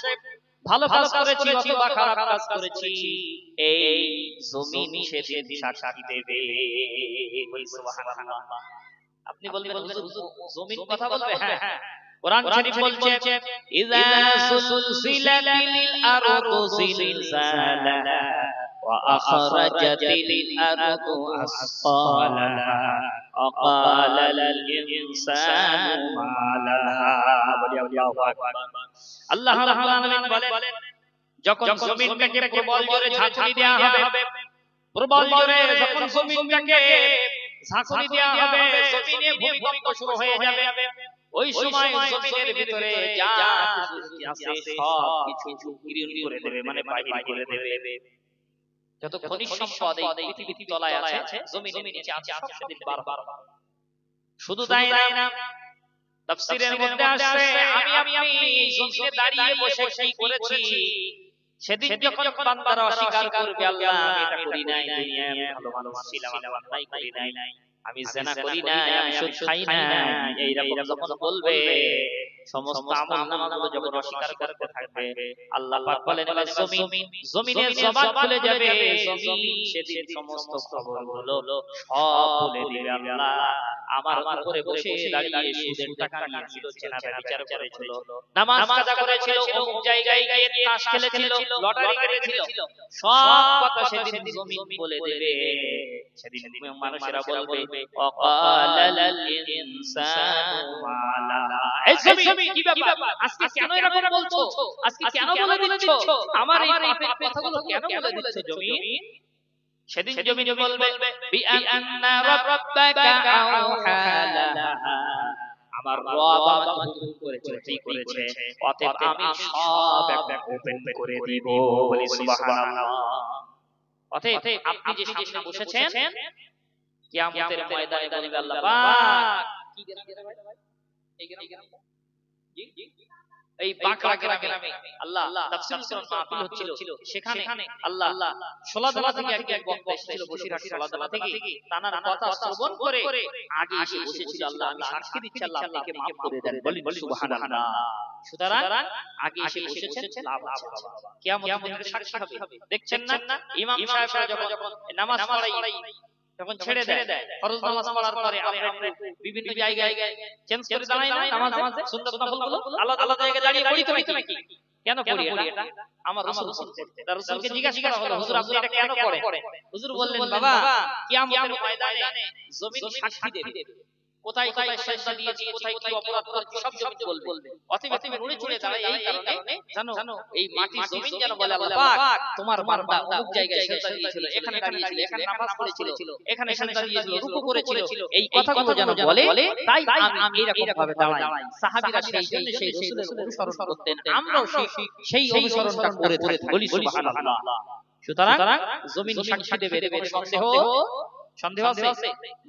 ভালো কাজ করেছি অথবা খারাপ কাজ করেছি, এই জমিন সেদিন সাক্ষী দেবে। সুবহানাল্লাহ। আপনি বলবেন হুজুর জমিন কথা বলবে? হ্যাঁ, কোরআন শরীফ বলছে ইযা সুলসিলাতিল আরদু জিলজালাহা ওয়া আখরাজাতিল আরদু আসফালাহা ওয়া ক্বালাল ইনসানু মা লাহা। বলি আল্লাহু আকবার। আল্লাহ রাব্বুল আলামিন বলেন যখন জমিনটাকে প্রবল জোরে ঝাঁকুনি দেয়া হবে, প্রবল জোরে যখন জমিনটাকে ঝাঁকুনি দেয়া হবে, জমিনে ভূমিকম্প শুরু হয়ে যাবে। ওই সময় জমিনের ভিতরে যা কিছু আছে সব কিছু গিরণ করে দেবে, মানে বাহির করে দেবে। যত খনিজ সম্পদ এই পৃথিবীর তলায় আছে, জমিনের নিচে আছে, সব সেদিন বার বার। শুধু তাই না, তাফসীরের মধ্যে আসছে আমি এই জমিনে দাঁড়িয়ে বসে কি করেছি, সেদিন যখন বান্দারা অস্বীকার করবে আল্লাহ আমি এটা করি নাই, দুনিয়ায় আমি ভালো মানুষ ছিলাম, আমি অন্যায় করি নাই, আমি জিনা করি নাই, আমি সুদ খাই নাই, এইরকম যখন বলবে, সমস্ত আমলনামাগুলো যখন অস্বীকার করতে থাকবে, আল্লাহ পাক বলেন জমিনের জবান খুলে যাবে, জমিন সেদিন সমস্ত খবরগুলো সব বলে দিবে। আল্লাহ আমার উপরে বসে দাঁড়িয়ে সুদের টাকা নিয়েছিল, জেনা ব্যভিচার করেছিল, নামাজ কাজা করেছিল, অমুক জায়গায় গিয়ে তাস খেলেছিল, লটারি কেটেছিল, সব কথা সেদিন জমিন বলে দেবে। সেদিন মানুষেরা বলবে ওয়াকালাল ইনসানু মা লাহা। এই জমিন কি ব্যাপার, আজকে কেন এরকম বলছো, আজকে কেন বলে দিচ্ছ, আমার এই পাপের কথাগুলো কেন বলে দিচ্ছ জমিন? সেদিন জমিন বলবে বিআন্না রাব্বাকা আওহা লাহা, আমার রব আমাকে হুকুম করেছে, ঠিক করেছে, অতএব আমি সব একটা ওপেন করে দিব। বলি সুবহানাল্লাহ। অতএব আপনি যে সামনে বসেছেন, কিয়ামতের ময়দানে বলবে আল্লাহ পাক, কি গ্রামে ভাই, এই গ্রামে, জি এই বাকরা গ্রামে আল্লাহ তাফসীর কোরআন মাহফিল হচ্ছিল, সেখানে আল্লাহ সোলাদালা থেকে এক বক্তা এসেছিল, বসিরহাট সোলাদালা থেকে, তানার কথা শ্রবণ করে আগে এসে বসেছিল। আল্লাহ আমি সাক্ষী দিচ্ছি, আল্লাহ আপনাকে maaf করে দেন। বলি সুবহানাল্লাহ। সুতরাং আগে এসে বসেছেন, লাভ আছে। কিয়ামতের দিনে সাক্ষী হবে। দেখছেন না ইমাম সাহেবরা যখন নামাজ পড়াই তখন ছেড়ে দেয়, ফরজ নামাজ পড়ার পরে আমরা বিভিন্ন জায়গায় চেঞ্জ করে দাঁড়াই না নামাজে, সুন্নাত নফলগুলো আলাদা আলাদা জায়গায় দাঁড়িয়ে পড়ি তো নাকি? কেন পড়ি এটা? আমার রাসূল বলছেন। তার রাসূলকে জিজ্ঞাসা করা হলো, হুজুর আপনি এটা কেন পড়েন? হুজুর বললেন, বাবা কিয়ামতের ময়দানে জমিন সাক্ষী দেবে, কোথায় কোথায় সেজদা দিয়েছি, কোথায় কি অপরাধ করেছি সব জমিন বলবে। অতএব তুমি উড়ে চলে দাঁড়ায় এই কারণে জানো এই মাটি জমিন যেন বলে আল্লাহ পাক তোমার বান্দা অমুক জায়গায় সেজদা দিয়েছিল, এখানে দাঁড়িয়েছিল, এখানে নামাজ পড়েছিল, এখানে সেজদা দিয়েছিল, রুকু করেছিল, এই কথাগুলো যেন বলে। তাই আমি এরকম ভাবে দাঁড়াই। সাহাবীরা সেই জন্য সেই রাসূলের অনুসরণ করতেন, আমরাও সেই অনুসরণটা করে থাকি, বলি সুবহানাল্লাহ। সুতরাং জমিন সাক্ষী দেবে এর কোনো সন্দেহ আছে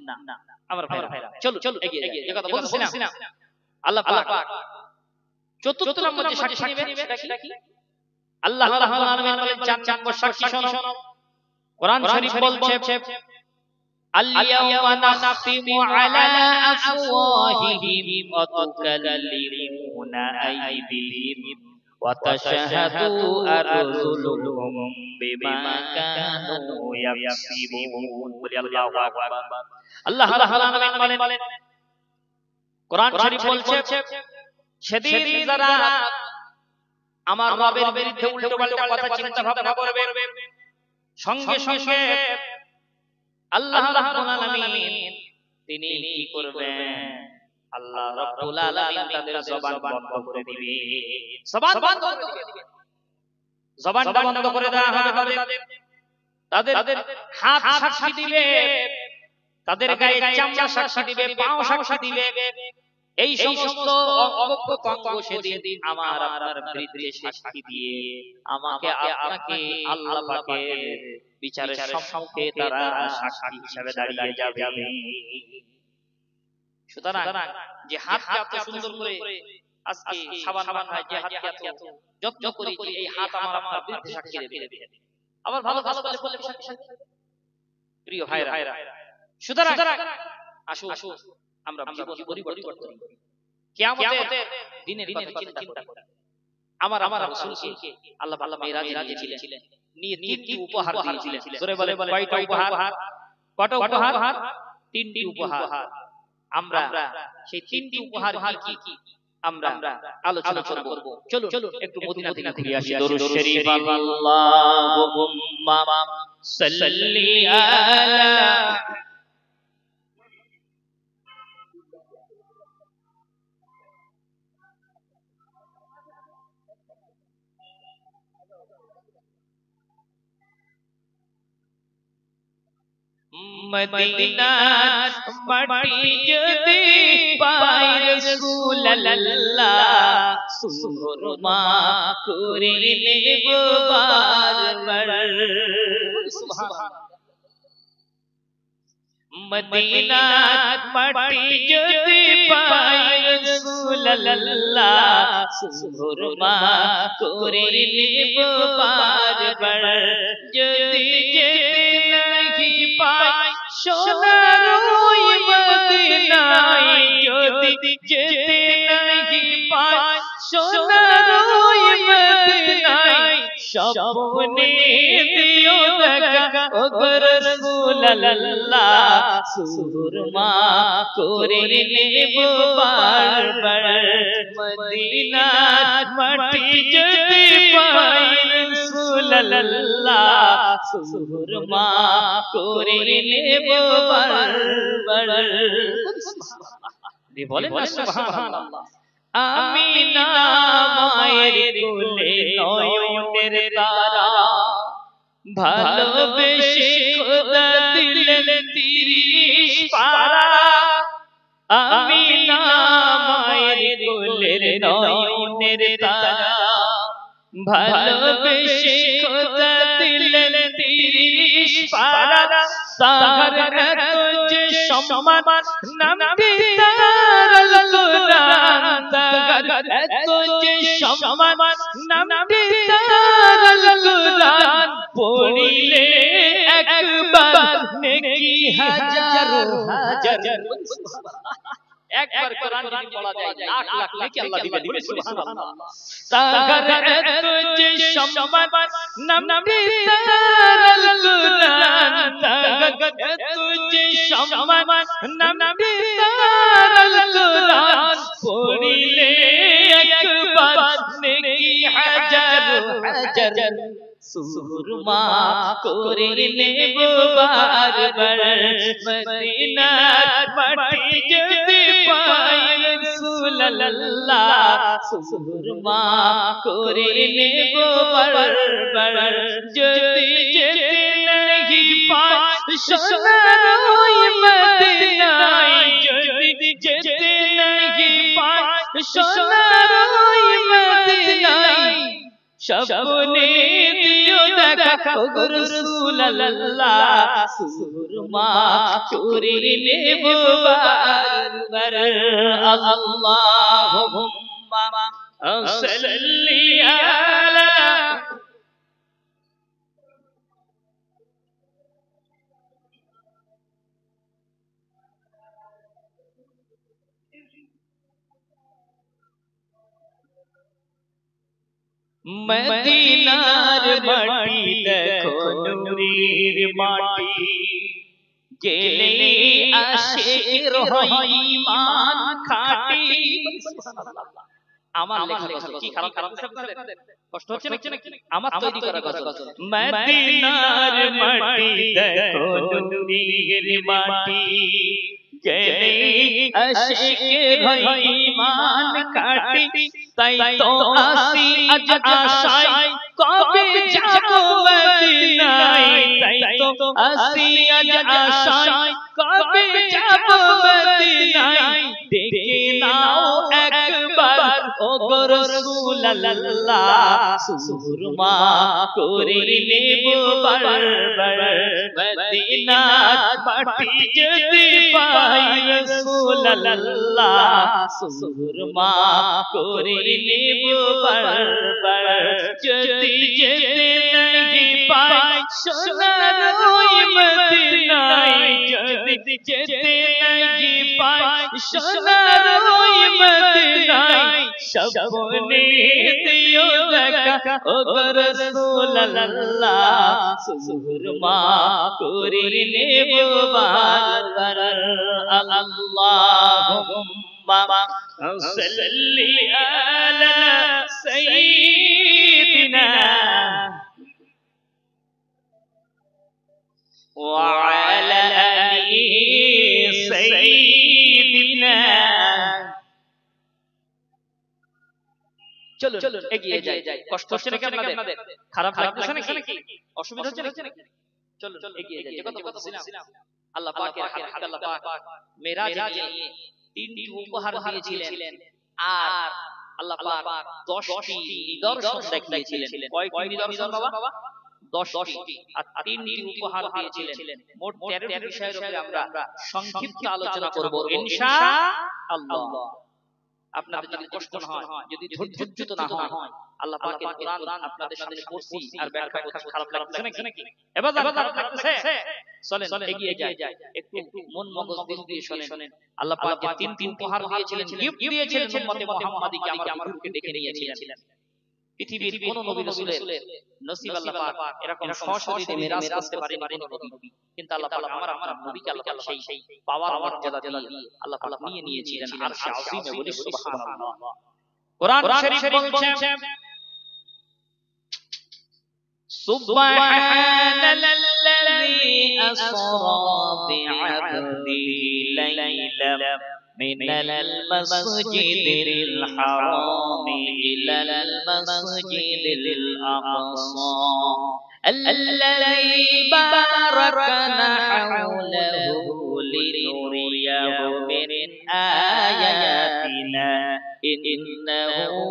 না। আমার ভাইরা চলো এগিয়ে এই কথা বলছিলাম। আল্লাহ পাক চতুর্থ নম্বর যে সাক্ষী নেবেন সেটা কি? আল্লাহ রাব্বুল আলামিন বলেন, 4 নম্বর সাক্ষী শোনো। কোরআন শরীফ বলছে, আল-ইয়াওমা নাখতিমু আলা আফওয়াহিহিম ওয়া তুকাল্লিমুনা আইদিহিম ওয়া তাশহাদু আরজুলুহুম বিমা কানু ইয়াকসিবুন। বলি আল্লাহু আকবার। আল্লাহ রাব্বুল আলামিন বলেন, কোরআন শরীফ বলছে, সেদিন যারা আমার রবের বিরুদ্ধে উল্টোপাল্টা কথা চিন্তা ভাবনা করবে, সঙ্গে সঙ্গে আল্লাহ রাব্বুল আলামিন তিনি কি করবেন? আল্লাহ রাব্বুল আলামিন তাদের জবান বন্ধ করে দিবে। জবানটা বন্ধ করে দেওয়া হবে। তাদের হাত সাক্ষী দিবে, তাদের গায়ে চামড়া সাক্ষী দিবে, পাও সাক্ষী দিবে। এই সমস্ত অঙ্গ প্রত্যঙ্গ সেদিন আমার আপনার বিরুদ্ধে সাক্ষী দিয়ে আমাকে আপনাকে আল্লাহ পাকের বিচারের সম্মুখে তারা সাক্ষী হিসেবে দাঁড়িয়ে যাবে। সুতরাং যে হাতকে এত সুন্দর করে আজকে সাবান হয়, যে হাতকে এত যত্ন করি যে এই হাত আমার আপনার বিরুদ্ধে সাক্ষী দেবে, আবার ভালো ভালো বলে সাক্ষী। প্রিয় ভাইরা, সুতরাং আসো আমরা জীবন পরিবর্তন করি। কিয়ামতের দিনের কথা চিন্তা করি। আমার রাসূলকে আল্লাহ মেরাজে নিয়েছিলেন, নিয়ে তিনটি উপহার দিয়েছিলেন। জোরে বলে কয়টা উপহার? কত উপহার? তিনটি উপহার। আমরা সেই তিনটি উপহার কি আমরা আলোচনা করব। চলো একটু মদিনা থেকে ঘুরে আসি। দরুদ শরীফ, আল্লাহুম্মা সাল্লি আলা মদিনার মাটি যদি পাই রাসূলুল্লাহ, সুরমা করে নেব বারবার। সুবহানাল্লাহ। মদিনার মাটি যদি পাই রাসূলুল্লাহ, সুরমা করে নেব বারবার। যদি যেতে নাহি পাই সোনার ওই মদিনায়, যদি যেতে নাহি পাই সোনার ওই মদিনায়, স্বপ্নে দিও দেখা ও রাসূলুল্লাহ, সুরমা করে নেব বারবার। মদিনার মাটি যদি পাই রাসূলুল্লাহ, সুরমা করে নেব বারবার। বলেন না সুবহানাল্লাহ। আমিনা মায়ের কোলে নয়নের তারা, ভালোবেসে খোদা দিলেন 30 পারা। আমিনা মায়ের কোলে নয়নের তারা, ভালোবেসে খোদা দিলেন 30 পারা। তার এত যে সম্মান নামটি তার কোরআন, তার এত যে সম্মান নামটি তার কোরআন। পড়িলে একবার নেকি হাজার হাজার। একবার কোরআন যদি পড়া যায় লাখ লাখ নেকি আল্লাহ দিবেন, বলি সুবহানাল্লাহ। তাগার এত যে সম্মান নামটি তার কোরআন, তাগার এত যে সম্মান নামটি তার কোরআন, পড়িলে একবার নেকি হাজার হাজার সুরমা করে নেব বারবার, মদিনার মাটি যদি পাই রাসূলুল্লাহ, সুরমা করে নেব বারবার, যদি যেতে नहीं পাই সোনার ওই মদিনায়, যদি যেতে नहीं পাই সোনার ওই মদিনায়, স্বপ্নে দিও দেখা গো রাসূলুল্লাহ, সুরমা করে নেব বারবার। আল্লাহুম্মা সাল্লি আলা মদিনার মাটি দেখো নূরের মাটি, গেলে আশিকের হয় ঈমান খাঁটি। আমার লেখা গজল কি খারাপ খারাপ কষ্ট হচ্ছে নাকি? আমার তৈরি করা গজল। মদিনার মাটি দেখো নূরের মাটি, গেলে আশিকের হয় ঈমান খাঁটি, তাই তো আসি আজ আশায় কবে যাব মদিনায়, তাই তো আসি আজ আশায় কবে যাব মদিনায়, দেখে নাও একবার ও গো রাসূলুল্লাহ, সুরমা করে নেব বারবার, মদিনার মাটি যদি পাই রাসূলুল্লাহ, সুরমা করে নেব বারবার, যদি যেতে नहीं পাই সোনার ওই মদিনায়, যদি যেতে नहीं পাই সোনার ওই মদিনায়, স্বপ্নে দিও দেখা ও গো রাসূলুল্লাহ, সুরমা করে নেব বারবার। আল্লাহুম্মা সাল্লি আলা সাইয়্যিদিনা ওয়া আলা আলি সাইয়্যিদিনা। চলুন এগিয়ে যাই। কষ্ট হচ্ছে নাকি আপনাদের? খারাপ লাগছে নাকি? অসুবিধা হচ্ছে নাকি? চলুন এগিয়ে যাই। যে কথা বলছিলাম, আল্লাহ পাকের হাবিব আল্লাহ পাক মেরাজে নিয়ে তিনটি উপহার দিয়েছিলেন, আর আল্লাহ পাক 10টি নিদর্শন দেখিয়েছিলেন। কয়টি নিদর্শন বাবা? 10টি, আর তিনটি উপহার দিয়েছিলেন। মোট 13টি বিষয়ের উপরে আমরা সংক্ষিপ্ত আলোচনা করব ইনশাআল্লাহ। আপনাদের যদি কষ্ট না হয়, যদি ধৈর্যচ্যুত না হয়, আল্লাহ পাকের কোরআন আপনাদের সামনে পড়ছি আর ব্যাখ্যা করছি, খারাপ লাগছে নাকি? এবার খারাপ লাগছে? চলেন এগিয়ে যাই, একটু মন মগজ দিল দিয়ে শুনেন। আল্লাহ পাক যে তিনটি উপহার দিয়েছিলেন, গিফট দিয়েছিলেন উম্মতে মুহাম্মাদীকে, আমার হুজুরকে ডেকে নিয়েছিলেন। পৃথিবীর কোন নবী রাসূলের নসিব আল্লাহ পাক এরকম সশরীরে মেরাজ করতে পারেনি কোন নবী, কিন্তু আল্লাহ পাক আমার নবীকে আল্লাহ পাক সেই পাওয়ার মর্যাদা দিয়ে আল্লাহ পাক নিয়ে নিয়েছিলেন আরশে আযীমে, বলি সুবহানাল্লাহ। কোরআন শরীফ বলছে, সুবহানাল্লাযী আসরা বি'আবদিহি লাইলাম মিনাল মাসজিদিল হারাম ইলাল মাসজিদিল আকসা আল্লাযী বারাকনা হাওলাহু লিনুরিয়াহু মিন আয়াতিনা ইন্নাহু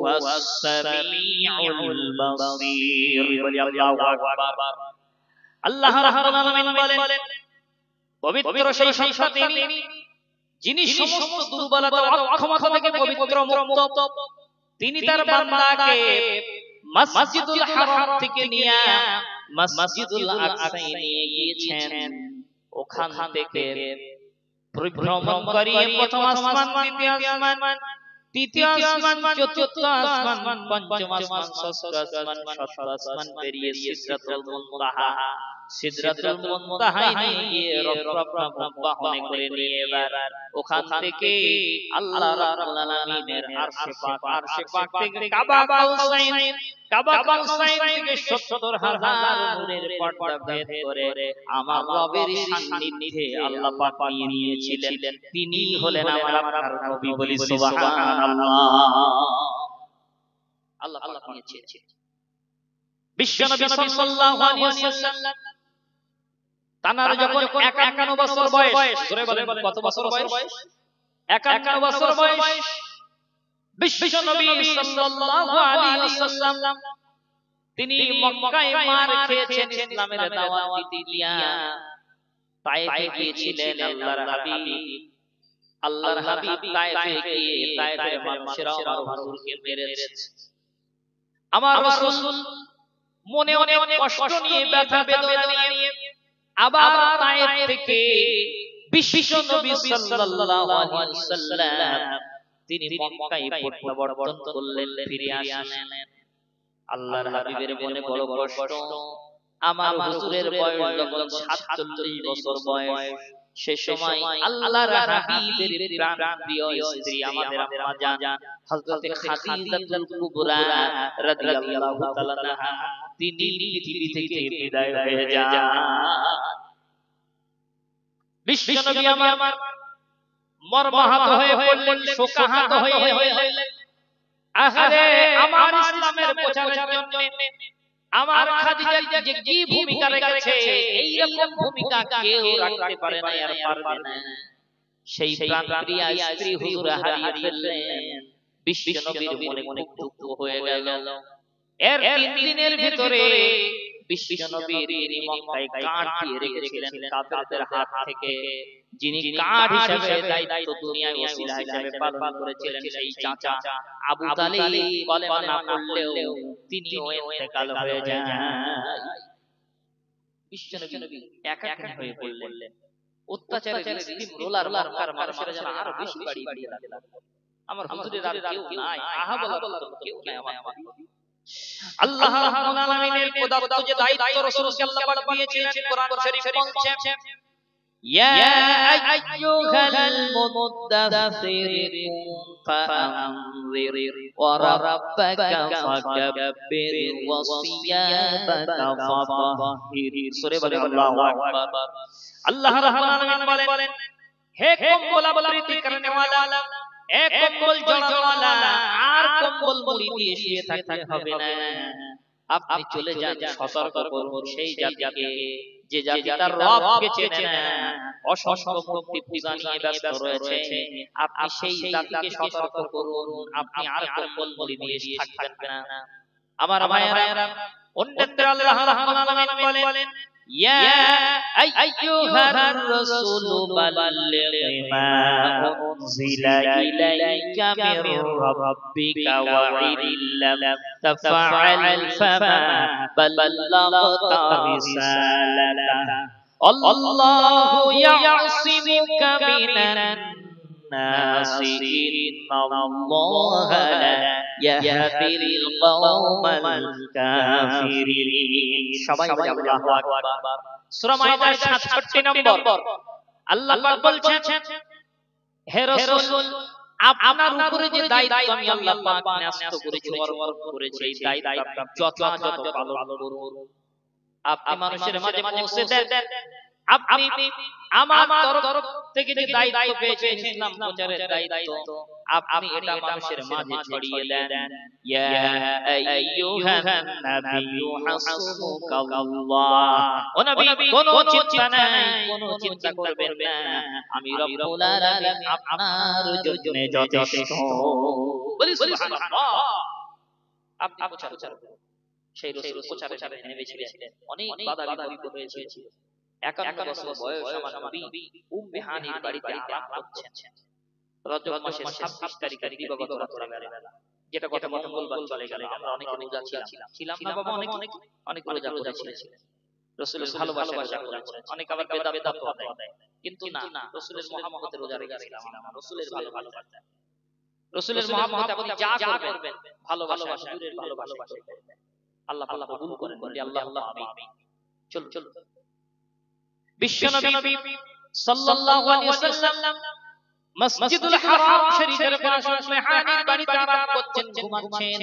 হুয়াস সামিউল বাসীর। বলি আল্লাহু আকবার। আল্লাহ রাব্বুল আলামিন বলেন, পবিত্র সেই সত্তা তিনি যিনি সমস্ত দুর্বলতা অক্ষমতা থেকে পবিত্র মুক্ত। তিনি তার বান্দাকে মসজিদুল হারাম থেকে নিয়ে মসজিদুল আকসায় নিয়ে গিয়েছেন। ওখান থেকে পরিভ্রমণ করিয়ে প্রথম আসমান, দ্বিতীয় আসমান, তৃতীয় আসমান, চতুর্থ আসমান, পঞ্চম আসমান, ষষ্ঠ আসমান, সপ্তম আসমান পেরিয়ে সিদরাতুল মুনতাহা, সিদরাতুল মুনতাহায় নিয়ে গিয়ে রব বাহনে করে নিয়ে এবার ওখান থেকে আল্লাহ রাব্বুল আলামিনের আরশে পাক থেকে কাবা কাউসাইন, কাবা কাউসাইন থেকে ৭০,০০০ নূরের পর্দা ভেদ করে আমার রবের সান্নিধ্যে আল্লাহ পাক নিয়ে নিয়েছিলেন। তিনি হলেন আমার আপনার নবী, বলি সুবহানাল্লাহ। আল্লাহ পাক নিয়েছিলেন বিশ্বনবী সাল্লাল্লাহু আলাইহি ওয়াসাল্লাম। তানার যখন ৫১ বছর বয়স, জোরে বলেন কত বছর বয়স? ৫১ বছর বয়স। বিশ্বনবী সাল্লাল্লাহু আলাইহি ওয়াসাল্লাম তিনি মক্কায় মার খেয়েছেন ইসলামের দাওয়াত দিতে গিয়া। তায়েফে গিয়েছিলেন আল্লাহর হাবিব, তায়েফে গিয়ে তায়েফের মানুষেরা আমার হুজুরকে মেরেছে। আমার রাসূল মনে অনেক কষ্ট নিয়ে, ব্যথা বেদনা নিয়ে আবার তায়েফ থেকে বিশ্বনবী সাল্লাল্লাহু আলাইহি ওয়াসাল্লাম তিনি মক্কায় প্রত্যাবর্তন করলেন, ফিরে আসলেন। আল্লাহর হাবিবের মনে বড় কষ্ট। আমার হুজুরের বয়স যখন ৪৭ বছর বয়স, সে সময় আল্লাহর হাবিবের প্রাণপ্রিয় স্ত্রী আমাদের আম্মা জান হযরত খাদিজাতুল কুবরা রাদিয়াল্লাহু তাআলা আনহা তিনি পৃথিবী থেকে বিদায় হয়ে যান। বিশ্বনবী আমার মর্মাহত হয়ে পড়লেন, শোকাহত হয়ে গেলেন। আহারে, আমার ইসলামের প্রচারের জন্য আমার খাদিজা যে কি ভূমিকা রেখেছে, এই রকম ভূমিকা কেউ রাখতে পারে না আর পারবে না। সেই প্রাণপ্রিয়া স্ত্রী হুজুর হারিয়ে ফেললেন। বিশ্বনবীর মনে খুব দুঃখ হয়ে গেল। এর ৩ দিনের ভিতরে বিশ্বনবীর মক্কায় কাঠ দিয়ে রেখেছিলেন কাফেরদের হাত থেকে। যিনি কাঠ হিসেবে দায়িত্ব দুনিয়ায় ওসিলা হিসেবে পালন করেছিলেন, সেই চাচা আবু তালিব কলেমা না পড়লেও তিনিও ইন্তেকাল হয়ে যান। বিশ্বনবী একাকী হয়ে পড়লেন। অত্যাচারের স্টিম রোলার মক্কার মানুষেরা যেন আরো বেশি বাড়িয়ে লাগলো। আমার হুজুরের আর কেউ নাই, আহা বলার কেউ নাই আমার নবী। আল্লাহ রাব্বুল আলামিনের প্রদত্ত যে দায়িত্ব রাসূলকে আল্লাহ পাক দিয়েছিলেন, কোরআন শরীফ বলছে, ইয়া আইয়ুহাল মুদ্দাসসির ফাআনযির ওয়া রাব্বাকা ফাকাব্বির ওয়া সিয়াবাকা ফাতাহহির। সূরা বলে আল্লাহু আকবার। আল্লাহ রাব্বুল আলামিন বলেন, হে কম্বল আবৃত্তি করনে ওয়ালা, এক কম্বল জড়াওয়ালা, আর কম্বল মুড়ি দিয়ে শুয়ে থাকতে হবে না। আপনি চলে যান, সতর্ক করুন সেই জাতিকে যে জাতি তার রবকে চেনে না, অসংখ্য মূর্তি পূজা নিয়ে ব্যস্ত রয়েছে। আপনি সেই জাতিকে সতর্ক করুন, আপনি আর কম্বল মুড়ি দিয়ে থাকবেন না। আমার ভাইয়েরা, অন্যত্র আল্লাহ রাব্বুল আলামিন বলেন, ইয়া আইয়ুহার রাসূলু বাল্লিগ মা উনজিলা ইলাইকা মির রাব্বিকা ওয়া ইল্লাম তাফআল ফামা বাল্লাগতা রিসালাতা আল্লাহু ইয়াসিমুকা মিনান নাসি ইন্নাল্লাহা লা ইয়াহদিল কওমাল কাফিরিন। সবাই আল্লাহু আকবার। সূরা মাইদার ৬৭ নম্বর আল্লাহ পাক বলছেন, হে রাসূল, আপনার উপরে যে দায়িত্ব আমি আল্লাহ পাক ন্যস্ত করেছি, অর্পণ করেছি, এই দায়িত্ব যথাযথ পালন করুন। আপনি মানুষের মাঝে পৌঁছে দেন। আপনি আমার তরফ থেকে যে দায়িত্ব পেয়েছেন, ইসলাম প্রচারের দায়িত্ব, আপনি এটা মানুষের মাঝে ছড়িয়ে দেন। ইয়া আইয়ুহান নাবিয়্যু হাসবুকাল্লাহ। ও নবী, কোনো চিন্তা নাই, কোনো চিন্তা করবেন না, আমি রব্বুল আলামিন আপনার জন্য যথেষ্ট। বলি সুবহানাল্লাহ। আপনি প্রচার করুন। সেই রাসূল প্রচারে নেমেছিলেন, অনেক বাধা বিপত্তি হয়েছিল। ৫১ বছর বয়স আমার নবী উম্মে হানির বাড়িতে আরাম করছেন। রজব মাসের ২৬ তারিখে দিবাগত রাতের বেলা, যেটা গত মঙ্গলবার চলে গেল। আমরা অনেকে রোজা ছিলাম না বাবা, অনেক রোজা করেছিলেন। রাসূলের ভালোবাসা করেছেন। অনেক আবার বেদাত দেয়, কিন্তু না, রাসূলের মহব্বতের রোজা রেখেছিলাম আমরা, রাসূলের ভালোবাসা। রাসূলের মহব্বতে আপনি যা করবেন ভালোবাসা, হুজুরের ভালোবাসা করবেন। আল্লাহ পাক কবুল করেন, বলি আল্লাহুম্মা আমিন। চল বিশ্বনবী সাল্লাল্লাহু আলাইহি ওয়াসাল্লাম মসজিদুল হারাম শরীফের পাশে সুবহানের বাড়িতে আরাম করছেন, ঘুমাচ্ছেন।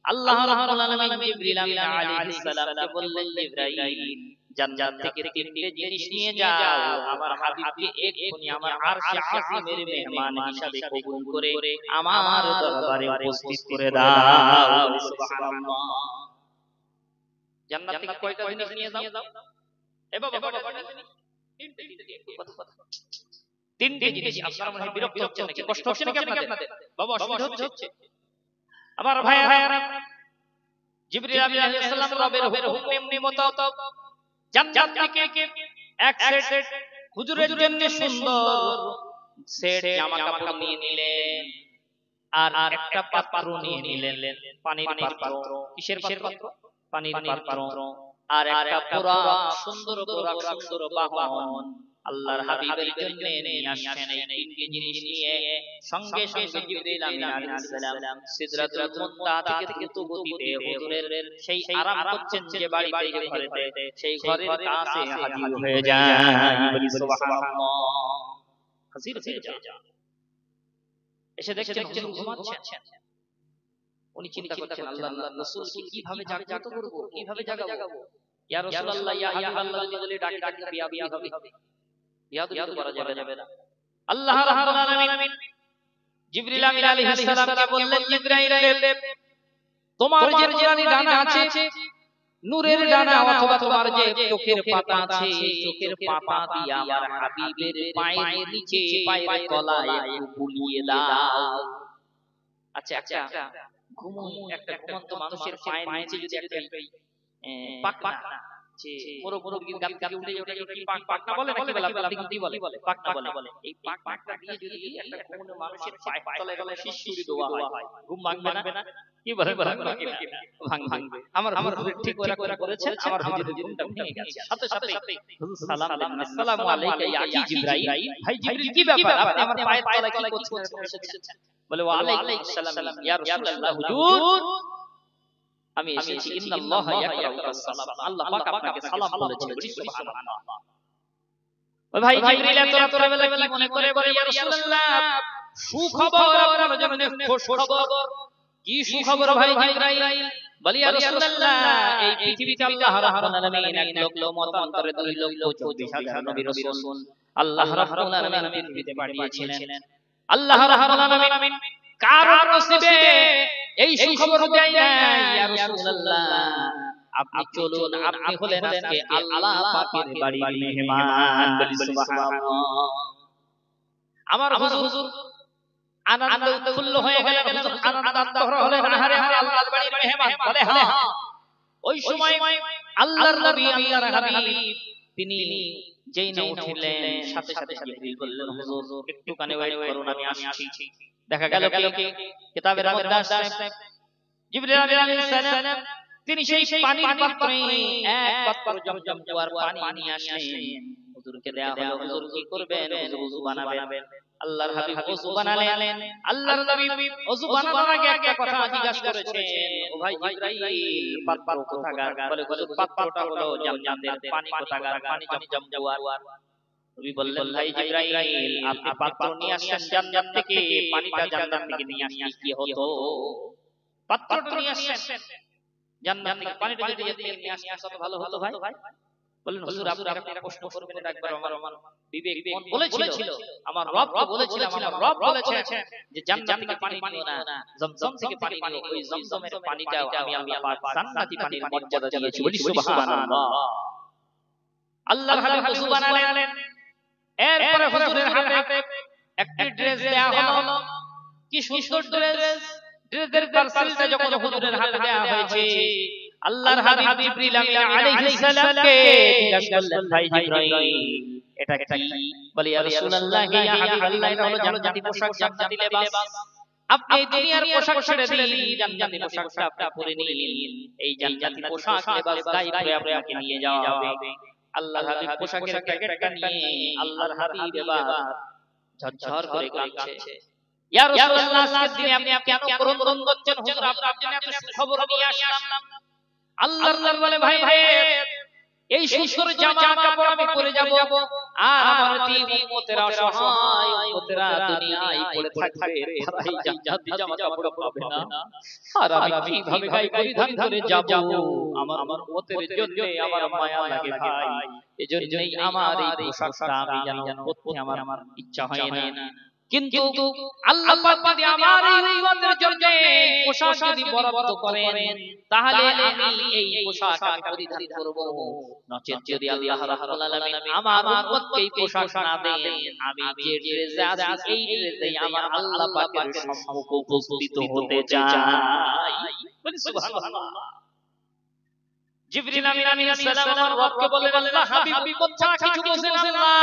আল্লাহ রাব্বুল আলামিন জিবরিল আমিন আলাইহিস সালামকে বললেন, জিবরাইল জান্নাত থেকে তিনটে জিনিস নিয়ে যাও, আমার হাবিবকে এক্ষুনি আমার আরশে আজিমের মেহমান হিসেবে কবুল করে আমার দরবারে উপস্থিত করে দাও। সুবহানাল্লাহ। জান্নাত থেকে কয়টা জিনিস নিয়ে যাও? এ বাবা কয়টা জিনিস? তিনটে জিনিস। আপনারা মনে হয় বিরক্ত হচ্ছেন নাকি, কষ্ট হচ্ছে নাকি আপনাদের? বাবা অসুবিধা হচ্ছে? আমার ভাইয়ারা, জিবরিল আলাইহিস সালাম রবের হুকুম মতো জান্নাত থেকে এক সেট হুজুরের জন্য সুন্দর সেট জামা কাপড় নিয়ে নিলেন, আর একটা পাত্র নিয়ে নিলেন, পানির পাত্র। কিসের পাত্র? পানির পাত্র। আর একটা পুরাক, সুন্দর বাহন আল্লাহর হাবিবের জন্য নিয়ে আসছেন। এই তিনটি জিনিস নিয়ে সঙ্গে সঙ্গে জিবরিল আমিন আলাইহিস সালাম সিদরাতুল মুনতাহা থেকে দ্রুত গতিতে হুজুরের সেই আরাম করছেন যে বাড়িতে, যে ঘরেতে, সেই ঘরের কাছে হাজির হয়ে যায়। বলি সুবহানাল্লাহ। হাজির হয়ে যায়। এসে দেখছেন হুজুর ঘুমাচ্ছেন। উনি চিন্তা করছেন, আল্লাহর রাসূলকে কিভাবে জাগ্রত করব, কিভাবে জাগাবো? ইয়া রাসূলুল্লাহ, ইয়া হাবিবাল্লাহ বলে ডাকতে বিয়াদবি হবে। বিয়াদবি করা যাবে না। আল্লাহ রাব্বুল আলামিন জিবরিল আমিন আলাইহিস সালামকে বললেন, জিবরাইল তোমার যে নুরানি ডানা আছে, নূরের ডানা অথবা তোমার যে চোখের পাতা আছে, চোখের পাতা দিয়ে আমার হাবিবের পায়ের নিচে, পায়ের তলায় একটু বুলিয়ে দাও। আচ্ছা একটা ঘুমন্ত মানুষের পায়ের নিচে যদি একটা পাকনা, যে মুরগির গাল থেকে উঠে ওঠে, কি পাকনা বলে নাকি বলে? আপনি কি বলে? পাকনা বলে। এই পাকনাটা দিয়ে যদি একটা ঘুমন্ত মানুষের পায়ের তলায় শিশির দেওয়া হয়, ঘুম ভাঙবে না? কি বলে? ভাঙবে। আমার হুজুর ঠিক করেছেন, আমার হুজুরের ঘুমটা ভেঙে গেছে। সাথে সাথে হুজুর সালাম দিলেন, আসসালামু আলাইকা ইয়া আখি জিবরাইল। ভাই জিবরিল, কি ব্যাপার? আপনি আমার পায়ের তলায় কি করছেন এসেছেন? বলে, ওয়া আলাইকুম সালাম ইয়া রাসূলুল্লাহ, হুজুর আমি এসেছি, ইন্নাল্লাহা ইয়াকরাউস সালাম, আল্লাহ পাক আপনাকে সালাম বলেছেন। বলি সুবহানাল্লাহ। ওই ভাই জিবরিল এত রাতের বেলা কি মনে করে বলে, ইয়া রাসূলুল্লাহ সুখবর আপনার জন্য, খুশ খবর। কি সুখবর ভাই জিবরাইল? বলি, ইয়া রাসূলুল্লাহ এই পৃথিবীতে আল্লাহ রাব্বুল আলামিন এক লক্ষ মতান্তরে 2,24,000 নবী রাসূল আল্লাহ রাব্বুল আলামিন পৃথিবীতে পাঠিয়েছিলেন। আল্লাহ রাব্বুল আলামিন কারো নসিবে এই সুখবর দেয় নাই। ইয়া রাসূলুল্লাহ আপনি চলুন, আপনি হলেন আজকে আল্লাহ পাকের বাড়ির মেহমান। বলি সুবহানাল্লাহ। আমার হুজুর আনন্দ উৎফুল্ল হয়ে গেলেন, হুজুর আনন্দাত্মক হলেন, আহারে আমার আল্লাহর বাড়ির মেহমান। বলে, হ্যাঁ। ওই সময় আল্লাহর নবী, আল্লাহর হাবিব তিনি যেই না উঠলেন, সাথে সাথে জিবরিল বললেন, হুজুর একটু কানে ওয়েট করুন, আমি আসছি। দেখা গেল কি কিতাবের মধ্যে আসছে, জিবরিল আলাইহিস সালাম তিনি সেই পানির পাত্রে এক পাত্র জমজম কুয়ার পানি নিয়ে আসলেন। হুজুরকে দেয়া হলো, হুজুর কি করবেন? হুজুর ওযু বানাবেন। আল্লাহর হাবিব ওযু বানালেন। আল্লাহর নবী ওযু বানানোর আগে একটা কথা জিজ্ঞাসা করেছেন, ও ভাই জিবরাইল পাত্র কোথাকার? বলে, হুজুর পাত্রটা হলো জান্নাতের, পানি কোথাকার? পানি জমজম কুয়ার। নবী বললেন, ভাই জিবরাইল আপনি পাত্র নিয়ে আসছেন জান্নাত থেকে, পানিটা জান্নাত থেকে নিয়ে আসলে কি হতো? পাত্রটা নিয়ে আসছেন জান্নাত থেকে, পানিটা যদি নিয়ে আসতেন কত ভালো হতো ভাই। বললেন, হুজুর আপনি একটা প্রশ্ন করবেন, একবার আমার বিবেক বলেছিল, আমার রব বলেছেন যে জান্নাত থেকে পানি নিও না, জমজম থেকে পানি নিও। ওই জমজমের পানিটাও আমি আল্লাহ পাক জান্নাতি পানির মর্যাদা দিয়েছি। বলি সুবহানাল্লাহ। আল্লাহর হাবিব ওযু বানালেন। এরপরে হুজুরের হাতে একটি ড্রেস দেয়া হলো। কি সুন্দর ড্রেস! ড্রেসের পার্সেলটা যখন হুজুরের হাতে দেয়া হয়েছে, আল্লাহর হাবিব জিবরিল আমিন আলাইহিস সালামকে জিজ্ঞাসা করলেন, ভাই জিবরাইল এটা কি? বলে, ইয়া রাসূলুল্লাহ ইয়া হাবিবাল্লাহ এটা হলো জান্নাতি পোশাক, জান্নাতি লেবাস। আপনি এই দুনিয়ার পোশাক ছেড়ে দিন, জান্নাতি পোশাকটা আপনি পরে নিন। এই জান্নাতি পোশাক লেবাস গায়ে পরে আপনাকে নিয়ে যাওয়া হবে। আল্লাহর হাবিব পোশাকের প্যাকেটটা নিয়ে আল্লাহর হাবিব এবার ঝরঝর করে কাঁদছে। ইয়া রাসূলুল্লাহ, আজকের দিনে আপনি কেন ক্রন্দন করছেন? হুজুর, আপনার জন্য এত সুখবর নিয়ে আসলাম। আল্লাহর দরবারে ভাই রে, এই সুন্দর জামা কাপড় আমি পরে যাব, আর আমার তিন উম্মতেরা অসহায় উম্মতেরা দুনিয়ায় পড়ে থাকবে, তারা এই জান্নাতি জামা কাপড় পাবে না। আর আমি কিভাবে গায়ে পরিধান করে যাব? আমার উম্মতের জন্য আমার মায়া লাগে ভাই। এজন্যই আমার এই পোশাকটা আমি যেন পরতে আমার ইচ্ছা হয় না। কিন্তু আল্লাহ পাক যদি আমার এই উম্মতের জন্য পোশাক যদি বরাদ্দ করেন, তাহলে আমি এই পোশাক আমি পরিধান করব। নচেত যদি আল্লাহ রাব্বুল আলামিন আমার উম্মতকে এই পোশাক না দেন, আমি যে ড্রেসে আছি এই ড্রেসেই আমার আল্লাহ পাকের সম্মুখে উপস্থিত হতে চাই। বলি সুবহানাল্লাহ। জিবরিল আলাইহিস সালাম আমার রবকে বলেন, আল্লাহ হাবিব কথা কিছু বোঝেন আল্লাহ,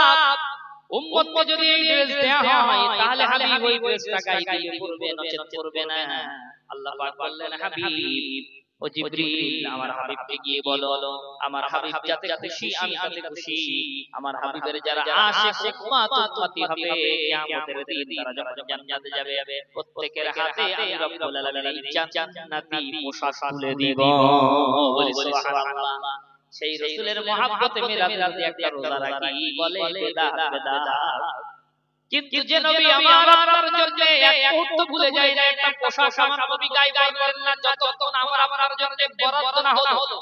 উম্মতকে যদি এই ড্রেস দেয়া হয় তাহলে হাবিব ওই ড্রেসটা গায়ে দিয়ে পরবে, নচেত পরবে না। আল্লাহ পাক বললেন, হাবিব ও জিবরিল, আমার হাবিবকে গিয়ে বলো আমার হাবিব যাতে খুশি আমি তাতে খুশি। আমার হাবিবের যারা আশিক উম্মতি হবে কিয়ামতের দিন, তারা যখন জান্নাতে যাবে প্রত্যেকের হাতে আমি রব্বুল আলামিন জান্নাতি পোশাক তুলে দিব। বলি সুবহানাল্লাহ। সেই রাসূলের মহব্বতে মেরা একটা রোজা রাখি, বলে বেদাত বেদাত। কিন্তু যে নবী আমার আপনার জন্য এক মুহূর্ত ভুলে যায় না, একটা পোশাক আমার নবী গায়ে পরলেন না যতক্ষণ আমার আপনার জন্য বরাদ্দ না হলো,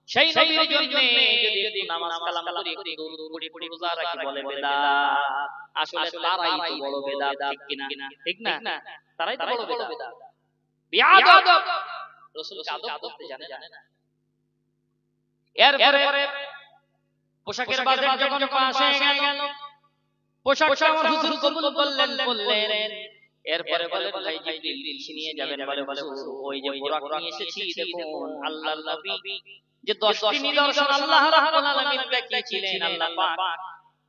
সেই নবীর জন্য যদি একটু নামাজ কালাম করি, একটু দুরূদ পড়ি, রোজা রাখি, বলে বেদাত। আসলে তারাই তো বড় বেদাত, ঠিক কিনা? ঠিক না? তারাই তো বড় বেদাত, বিআদব। রাসূল আদব করতে জানে না। এরপরে পোশাকের বাজেট যখন পাস হয়ে গেল, পোশাক আমার হুজুর কবুল বললেন। এরপরে বলেন, ভাই জিবরিল নিয়ে যাবেন। বলে ওই যে বুরাক নিয়ে এসেছি, দেখুন আল্লাহর নবী যে 10টি নিদর্শন আল্লাহ রাব্বুল আলামিন দেখিয়েছিলেন, আল্লাহ পাক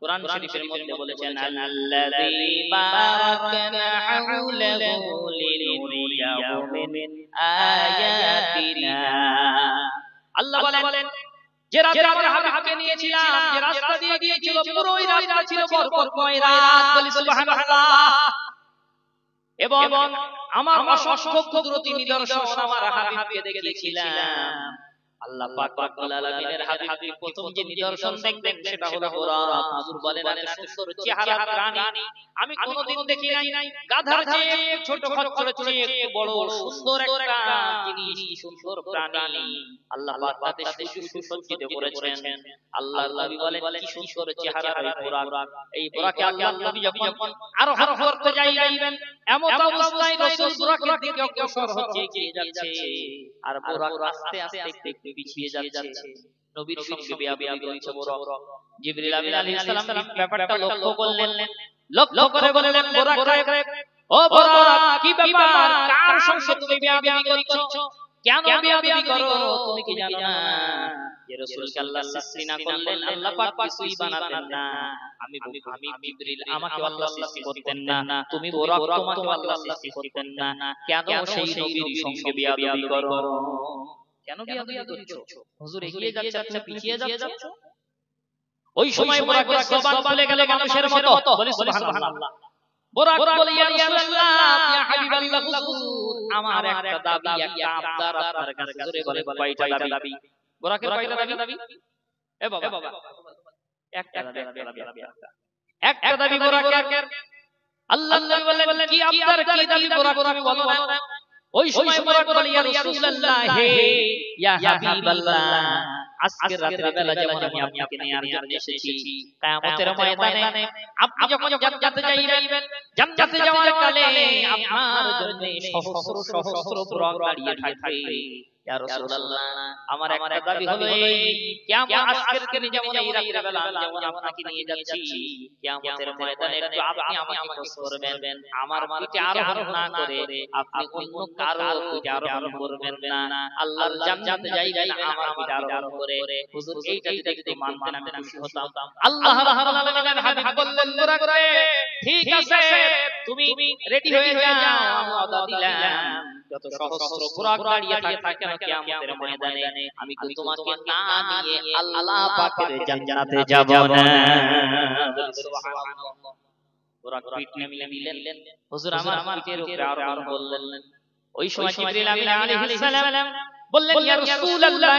কোরআন শরীফের মধ্যে বলেছেন, আল্লাযী বারাকনা হাওলাহু লিনুরিয়াহু মিন আয়াতিনা। আল্লাহ বলেন, যে রাতে আমরা হাবিবকে নিয়েছিলাম, যে রাস্তা দিয়ে গিয়েছিল, পুরো ওই রাস্তা ছিল বরকতময় রাত। বলি সুবহানাল্লাহ। এবং আমার অসংখ্য কুদরতি নিদর্শন আমার হাবিবকে দেখিয়েছিলাম। আল্লাহ পাক রব্বুল আলামিনের হাবিবকে প্রথম যে নিদর্শন দেখবেন সেটা হলো বুরাক। হুজুর বলেন, এত সুন্দর চেহারার প্রাণী আমি কোনোদিন দেখি নাই। গাধার চেয়ে ছোট, খচ্চরের চেয়ে একটু বড়, সুন্দর একটা জিনিস, সুন্দর প্রাণী আল্লাহ পাক তাতে সুসজ্জিত করেছেন। আল্লাহর নবী বলেন, কি সুন্দর চেহারার এই বুরাক। এই বুরাকে আল্লাহর নবী যখন আরোহণ করতে যাইবেন, এমন অবস্থায় রাসূল বুরাকের দিকে অগ্রসর হচ্ছে, এগিয়ে যাচ্ছে, আর বুরাক আস্তে আস্তে একটু পিছিয়ে যাচ্ছে। নবীর সঙ্গে বেয়াদবি হচ্ছে বুরাক। জিবরিল আলাইহিস সালাম ব্যাপারটা লক্ষ্য করলেন, লক্ষ্য করে বললেন, বুরাক, ও বুরাক, কি ব্যাপার? কার সঙ্গে তুমি বেয়াদবি করছো? কেন বেয়াদবি করো? তুমি কি জানো না যে রাসূলকে আল্লাহ সৃষ্টি না করলেন আল্লাহ পাক কিছুই বানাতেন না? আমি জিবরিল, আমাকে আল্লাহ সৃষ্টি করতেন না, তুমি বুরাক, তোমাকে আল্লাহ সৃষ্টি করতেন না। কেন সেই নবীর সঙ্গে বেয়াদবি করো? কেন বেয়াদবি করছো? হুজুর এগিয়ে যাচ্ছে, আচ্ছা পিছিয়ে যাচ্ছ। ওই সময় বুরাকের জবান খুলে গেল মানুষের মতো। বলি সুবহানাল্লাহ। বুরাক বলে, ইয়া রাসূলুল্লাহ, ইয়া হাবিবাল্লাহ, হুজুর আমার একটা দাবি, একটা আবদার আপনার কাছে। জোরে বলে, কয়টা দাবি? বুরাকের কয়টা দাবি? এ বাবা, একটা দাবি বুরাকের। আল্লাহর নবী বললেন, কি আবদার, কি দাবি বুরাক, তুমি বলো না। ওই সময় বুরাক বলে, ইয়া রাসূলুল্লাহ, হে ইয়া হাবিবাল্লাহ, আজকে রাতের বেলা যেমন আমি আপনাকে নেয়ার জন্য এসেছি, কিয়ামতের ময়দানে আপনি যখন জান্নাতে যাইবেন, জান্নাতে যাওয়ার কালে আপনার জন্য সহস্র বুরাক দাঁড়িয়ে থাকবে। ইয়া রাসূলুল্লাহ আমার একটা দাবি হলো এই কিয়ামত আজকের দিনে যেমন এই রাতের বেলা যেমন আপনাকে নিয়ে যাচ্ছি কিয়ামতের ময়দানে একটু আপনি আমাকে খোঁজ করবেন আমার পিঠে আরোহণ না করে আপনি অন্য কারো পিঠে আরোহণ করবেন না আল্লাহর জান্নাতে যাইবেন আমার পিঠে আরোহণ করে হুজুর এইটা যদি মানতেন আমি খুশি হতাম আল্লাহ রাব্বুল আলামিনের হাবিব বললেন বুরাকে ঠিক আছে তুমি রেডি হয়ে যাও আমি ওয়াদা দিলাম যত সহস্র বুরাক দাঁড়িয়ে থাকে না কিয়ামতের ময়দানে আমি কি তোমাকে না নিয়ে আল্লাহ পাকের জান্নাতে যাব না সুবহানাল্লাহ বুরাক পিঠ নিলেন হুজুর আমার পিঠের উপরে আরোহণ করলেন ওই সময় জিবরিল আমিন আলাইহিস সালাম বললেন ইয়া রাসূলুল্লাহ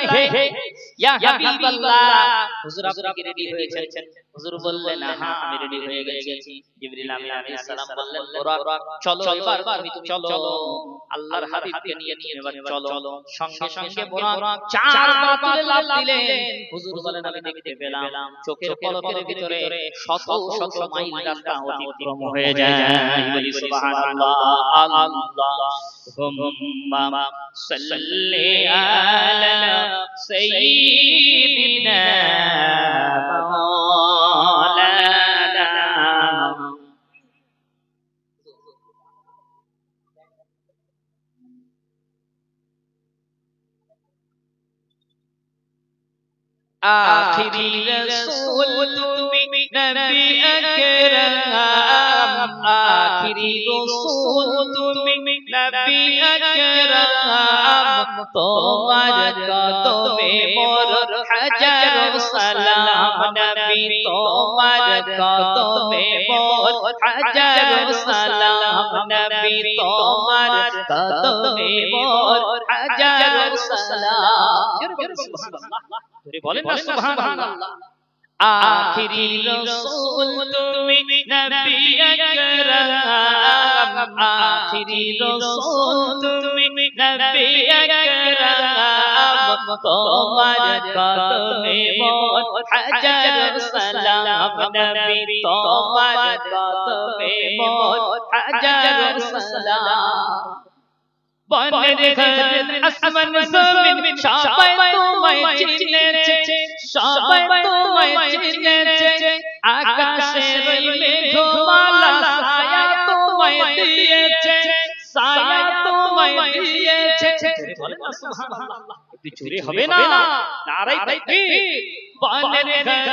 ইয়া হাবিবাল্লাহ হুজুর আপনি কি রেডি হয়েছেন হুজুর বললেন হ্যাঁ আমি রেডি হয়ে গেছি জিবরিল আমিন আলাইহিস সালাম বললেন বুরাক চলো এবার তুমি চলো আল্লাহর হাবিবকে নিয়ে এবার চলো সঙ্গে সঙ্গে বুরাক চারবার তুলে লাফ দিলেন হুজুর বলেন আমি দেখতে পেলাম চোখের পলকের ভিতরে শত শত মাইল রাস্তা অতিক্রম হয়ে যায় বলি সুবহানাল্লাহ আল্লাহুম্মা সাল্লি আলা সাইয়্যিদিনা মাওলানা আখিরি রাসূল তুমি নবী আকরাম আখিরি রাসূল তুমি নবী আকরাম তোমার কদমে মোর হাজার সালাম নবী তোমার কদমে মোর হাজার সালাম নবী তোমার কদমে মোর হাজার সালাম বলেন না সুবহানাল্লাহ আখিরি রাসূল তুমি নবী আকরাম আখিরি রাসূল তুমি নবী আকরাম তোমার কদমে মোর হাজার সালাম নবী তোমার কদমে মোর হাজার সালাম বনের ঘর আসমান জমিন সবাই তোমায় চিনেছে সবাই তোমায় চিনেছে আকাশের মেঘমালা ছায়া তোমায় দিয়েছে ছায়া তোমায় দিয়েছে বলেন না সুবহানাল্লাহ একটু জোরে হবে না নারায়ে তাকবীর বনের ঘর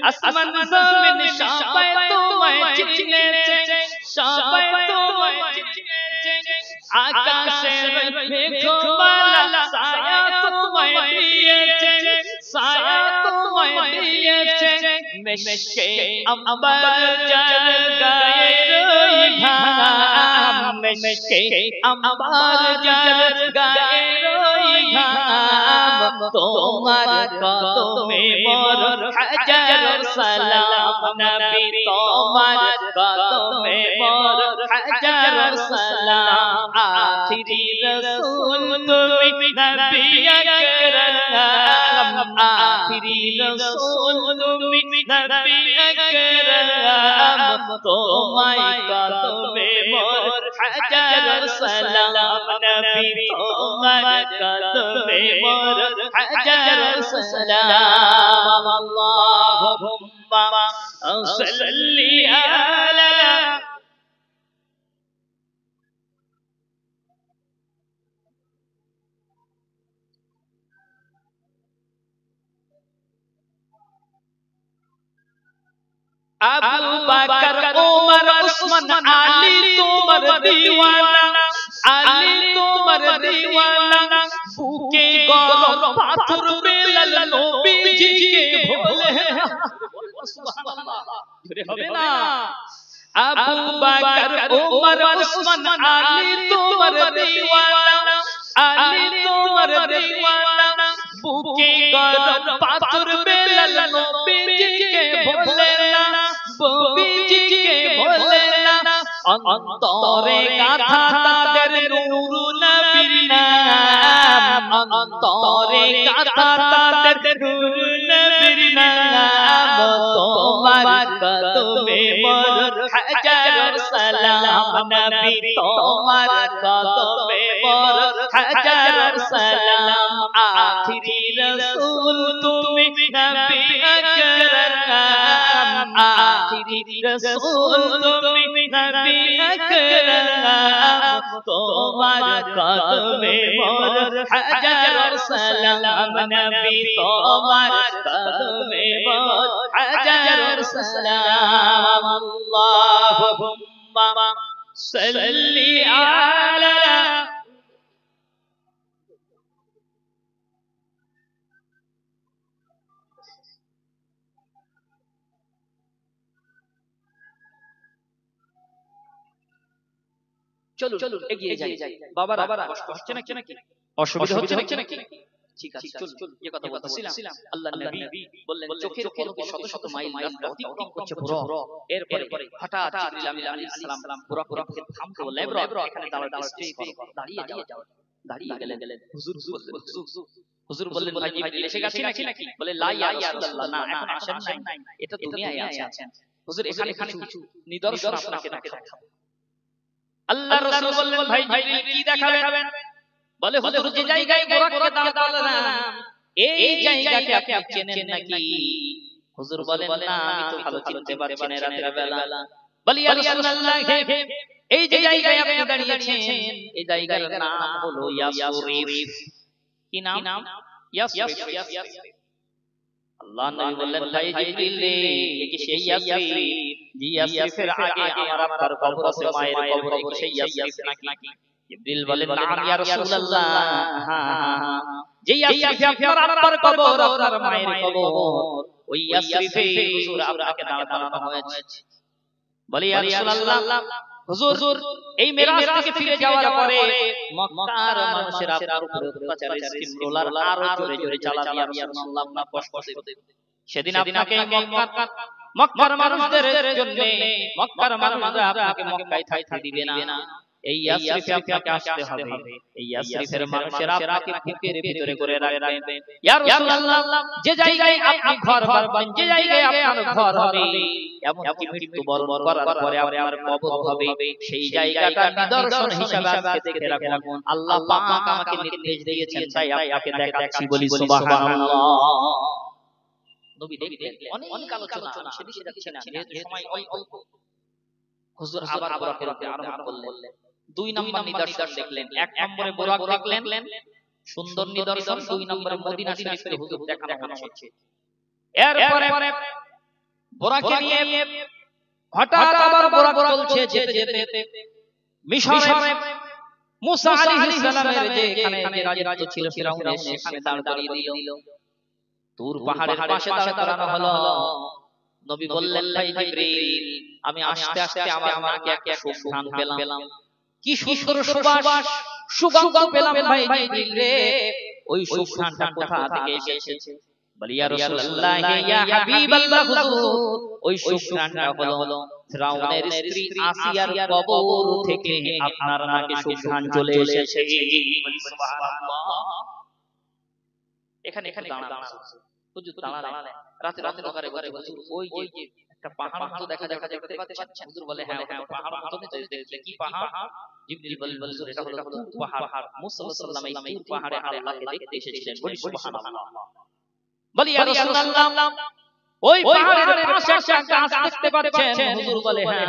আসমান জমিন সবাই তোমায় চিনেছে সবাই তোমায় চিনেছে আকাশের মেঘমালা ছায়া তোমায় দিয়েছে ছায়া তোমায় দিয়েছে মেশকে আম্বার যার গায়ে ঘাম মেশকে আম্বার যার গায়ে ঘাম তোমার কদমে মোর হাজার সালাম নবী তোমার কদমে মোর হাজার সালাম আখিরি রাসূল তুমি নবী আকরাম আখিরি রাসূল তুমি নবী আকরাম তোমায় কদমে মোর হাজার সালাম নবী তোমার কদমে মোর হাজার সালাম আল্লাহুম্মা সাল্লি আলা আবু বকর ওমর উসমান আলী তোমার দিওয়ানা আলী তোমার দিওয়ানা বুকে গরম পাথর বেলাল নবীজিকে ভোলে সুবহানাল্লাহ জোরে হবে না আবু বকর ওমর উসমান আলী তোমার দিওয়ানা আলী তোমার দিওয়ানা বুকে গরম পাথর বেলাল নবীজিকে ভোলে নবীজিকে ভোলে না অন্তরে গাথা তাদের নূর নবীর নাম অন্তরে গাথা তাদের নূর নবীর নাম তোমার কদমে মোর হাজার সালাম নবী তোমার কদমে মোর হাজার সালাম রাসূল তুমি নবী আকরাম আখিরি রাসূল তুমি নবী আকরাম তোমার কদমে মোর হাজার সালাম নবী তোমার কদমে মোর হাজার সালাম আল্লাহুম্মা সাল্লি আলা চলুন চলুন এগিয়ে যাই বাবারা কষ্ট হচ্ছে নাকি অসুবিধা হচ্ছে নাকি ঠিক আছে চলুন এই কথা বলছিলাম আল্লাহর নবী বললেন চোখের পলকে শত শত মাইল রাস্তা অতিক্রম করছে পুরো এরপরে হঠাৎ জিবরিল আলাইহিস সালাম পুরো থামতে বললেন এবার এখানে দাঁড়িয়ে যাও দাঁড়িয়ে গেলেন হুজুর বললেন ভাই জিবরিল এসে গেছে নাকি বলে লা ইয়া রাসূলুল্লাহ না এখন আসেন নাই এটা দুনিয়ায় আছেন হুজুর এখানে কিছু নিদর্শন আপনাকে দেখাবো আল্লাহ রাসূল বললেন ভাই জিবরিল কি দেখাবেন বলে হুজুর যে জায়গায় বুরাককে দাঁড় করালাম এই জায়গাকে আপনি চেনেন নাকি হুজুর বলেন না আমি তো ভালো চিনতে পারছি না রাতের বেলা বলি ইয়া রাসূলুল্লাহ এই যে জায়গায় আপনি দাঁড়িয়েছেন এই জায়গার নাম হলো ইয়াসরিফ কি নাম ইয়াসরিফ আল্লাহ নবী বললেন ভাই জিবরিল এই কি সেই ইয়াসরিফ জি ইয়াসরিফের আগে আমার আপনার কবর আছে মায়ের কবর সেই ইয়াসরিফ নাকি জিবরিল বলেন নাম ইয়া রাসূলুল্লাহ যে ইয়াসরিফে আপনার আব্বার কবর আপনার মায়ের কবর ওই ইয়াসরিফে হুজুর আপনাকে দাঁড় করানো হয়েছে বলে ইয়া রাসূলুল্লাহ হুজুর এই মিরাজ থেকে ফিরে যাওয়ার পরে মক্কার মানুষের আপনার উপরে অত্যাচারের স্টিম রোলার আরো জোরে জোরে চালাবে ইয়া রাসূলুল্লাহ আপনার কষ্ট দেবে সেদিন আপনাকে মক্কার মানুষদের জন্য মক্কার মানুষরা আপনাকে মক্কায় থাকতে দিবে না এই ইয়াসরিফে আপনাকে আসতে হবে এই ইয়াসরিফের মানুষেরা আপনাকে বুকের ভিতরে করে রাখবে ইয়া রাসূলুল্লাহ যে জায়গায় আপনি ঘর বানাবেন যে জায়গায় আপনার ঘর হবে এমন কি মৃত্যু বরণ করার পরে আপনার কবর হবে সেই জায়গাটা নিদর্শন হিসেবে আজকে দেখে রাখুন আল্লাহ পাক আমাকে নির্দেশ দিয়েছেন তাই আপনাকে দেখাচ্ছি বলি সুবহানাল্লাহ নবী দেখলেন অনেক আলোচনা সেদিকে যাচ্ছি না যেহেতু সময় অল্প হুজুর আবার আরম্ভ করলেন দুই নম্বর নিদর্শন দেখলেন এক নম্বরে বুরাক দেখলেন সুন্দর নিদর্শন দুই নম্বরে মদিনা শরীফের হুজুর দেখানো হচ্ছে এরপরে বুরাকে নিয়ে হঠাৎ আবার বুরাক চলছে যেতে যেতে মিশরে মুসা আলাইহিস সালামের যেখানে রাজত্ব ছিল ফিরাউনের সেখানে দাঁড় করিয়ে দিল তুর পাহাড়ের পাশে দাঁড়ানো হলো নবী বললেন ভাই জিবরিল আমি আস্তে আস্তে আমার আমাকে একটা সুঘ্রাণ পেলাম কি সুন্দর সুবাস সুগন্ধ পেলাম ভাই জিবরিল রে ওই সুঘ্রাণটা কোথা থেকে এসেছে বলি ইয়া রাসূলুল্লাহ ইয়া হাবিবাল্লাহ হুজুর ওই সুঘ্রাণটা হলো ফিরাউনের স্ত্রী আসিয়ার কবর থেকে আপনার নাকে সুঘ্রাণ চলে এসেছে বলি সুবহানাল্লাহ এখানে দাঁড়ানো হুজুর দাঁড়ালেন রাতে ঘরে হুজুর ওই যে একটা পাহাড় মতো দেখা দেখতে পাচ্ছেন হুজুর বলে হ্যাঁ পাহাড় মতো দেখতে কি পাহাড় জিবরিল বলেন হুজুর এটা হলো পাহাড় মুসা সাল্লাল্লাহু আলাইহি ওয়াসাল্লাম এই পাহাড়ে আল্লাহকে দেখতে এসেছিলেন বলি সুবহানাল্লাহ বলি ইয়া রাসূলুল্লাহ ওই পাহাড়ের পাশে একটা গাছ দেখতে পাচ্ছেন হুজুর বলে হ্যাঁ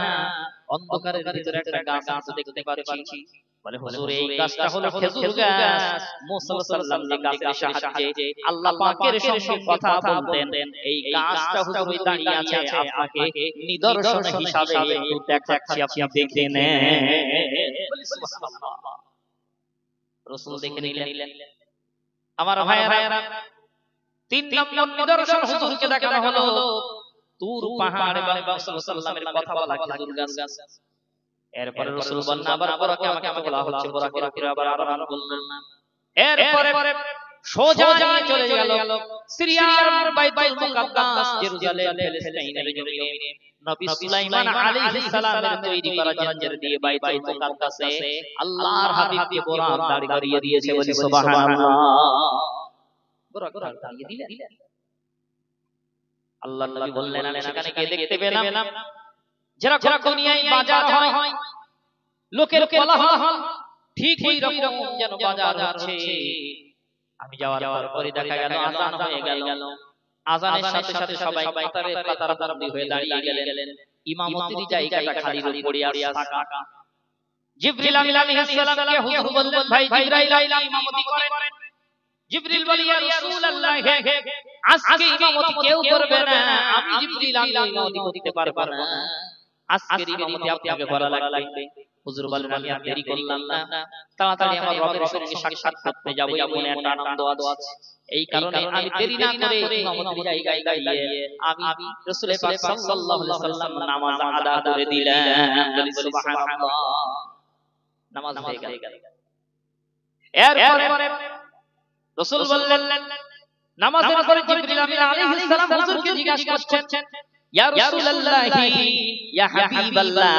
অন্ধকারের ভিতরে একটা গাছ আছে দেখতে পাচ্ছি বলে হুজুর এই গাছটা হলো খেজুর গাছ মুসা সাল্লাল্লাহু আলাইহি গাছের সাহায্যে আল্লাহ পাকের সঙ্গে কথা বলতেন এই গাছটা হুজুর ওই দাঁড়িয়ে আছে আপনাকে নিদর্শন হিসাবে একটু দেখাচ্ছি আপনি দেখে নেন বলি সুবহানাল্লাহ রাসূল দেখে নিলেন আমার ভাইয়েরা তিন নম্বর নিদর্শন হুজুরকে দেখানো হলো তুর পাহাড়ে মুসা সাল্লাল্লাহু আলাইহি কথা বলা খেজুর গাছ এরপরে রাসূল বললেন আবার বুরাকে আমাকে বলা হচ্ছে বুরাকে আবার আরম্ভ করলেন এরপরে সোজা চলে গেল সিরিয়ার বাইতুল মুকাদ্দাস জেরুজালেম ফিলিস্তিনের জমিনে নবী সুলাইমান আলাইহিস সালামের তৈরি করা জঞ্জার দিয়ে বাইতুল মুকাদ্দাসে আল্লাহর হাবিবকে বুরাক দাঁড় করিয়ে দিয়েছে বলি সুবহানাল্লাহ বুরাক দাঁড়িয়ে দিলেন আল্লাহর নবী বললেন আমি সেখানে গিয়ে দেখতে পেলাম যেরকম দুনিয়ায় বাজার হয় লোকের কোলাহল ঠিক ওই রকম যেন বাজার হচ্ছে আমি যাওয়ার পরে দেখা গেল আযান হয়ে গেল। আযানের সাথে সাথে সবাই কাতারবন্দি হয়ে দাঁড়িয়ে গেলেন। ইমামতির জায়গাটা খালি পড়ে আছে ফাঁকা। জিবরিল আলাইহিস সালামকে হুজুর বললেন, ভাই জিবরাইল ইমামতি করেন। জিবরিল বলে, ইয়া রাসূলুল্লাহ, আজকে ইমামতি কেউ করবে না, আমি জিবরিল ইমামতি করতে পারবো না, আজকের ইমামতি আপনাকে করা লাগবে। হুজুর বলেন, আমি আর দেরি করলাম না, তাড়াতাড়ি আমার রবের সঙ্গে সাক্ষাৎ করতে যাব, মনে একটা আনন্দ আছে। এই কারণে আমি দেরি না করে ইমামতির জায়গায় দাঁড়িয়ে আমি রাসূল পাক সাল্লাল্লাহু আলাইহি ওয়াসাল্লাম নামাজ আদা করে দিলাম। সুবহানাল্লাহ। নামাজ হয়ে গেল। এরপরে রাসূল বললেন, নামাজের পরে জিবরিল আলাইহিস সালাম হুজুরকে জিজ্ঞাসা করছেন, ইয়া রাসূলুল্লাহ, ইয়া হাবিবাল্লাহ,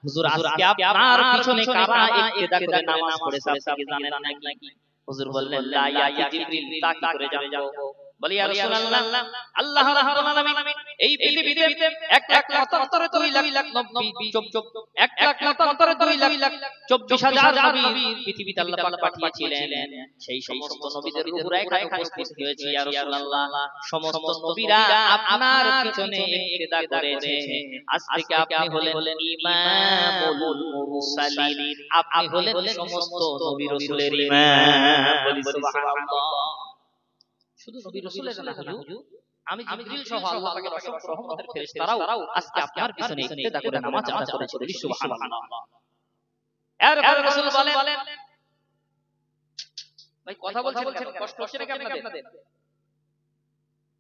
হুজুর আজকে আপনার পিছনে কারা ইক্তেদা করে নামাজ পড়েছে আপনি কি জানেন নাকি? হুজুর বললেন, লা ইয়া জিবরিল, তা কি করে জানবো? বলি, ইয়া রাসূলুল্লাহ, আল্লাহ রাব্বুল আলামিন এই পৃথিবীতে 1,77,2,24,000 হাবিব পৃথিবীতে আল্লাহ পাক পাঠিয়েছিলেন। সেই সমস্ত নবীদের রূহরা এখানে উপস্থিত হয়েছে। ইয়া রাসূলুল্লাহ, সমস্ত নবীরা আপনার পিছনে ইক্তেদা করেছে। আজ থেকে আপনি হলেন ইমামুল মুরসালিন, আপনি হলেন সমস্ত নবী রাসূলের ইমাম। বলি সুবহানাল্লাহ। শুধু নবী রাসূলের না হুজুর, আমি জিবরিল সহ আল্লাহ পাকের অসংখ্য রহমতের ফেরেশতারাও আজকে আপনার পিছনে ইক্তেদা করে নামাজ আদা করেছে। বলি সুবহানাল্লাহ। এরপরে রাসূল বলেন, ভাই কথা বলছেন কেন? কষ্ট হচ্ছে নাকি আপনাদের?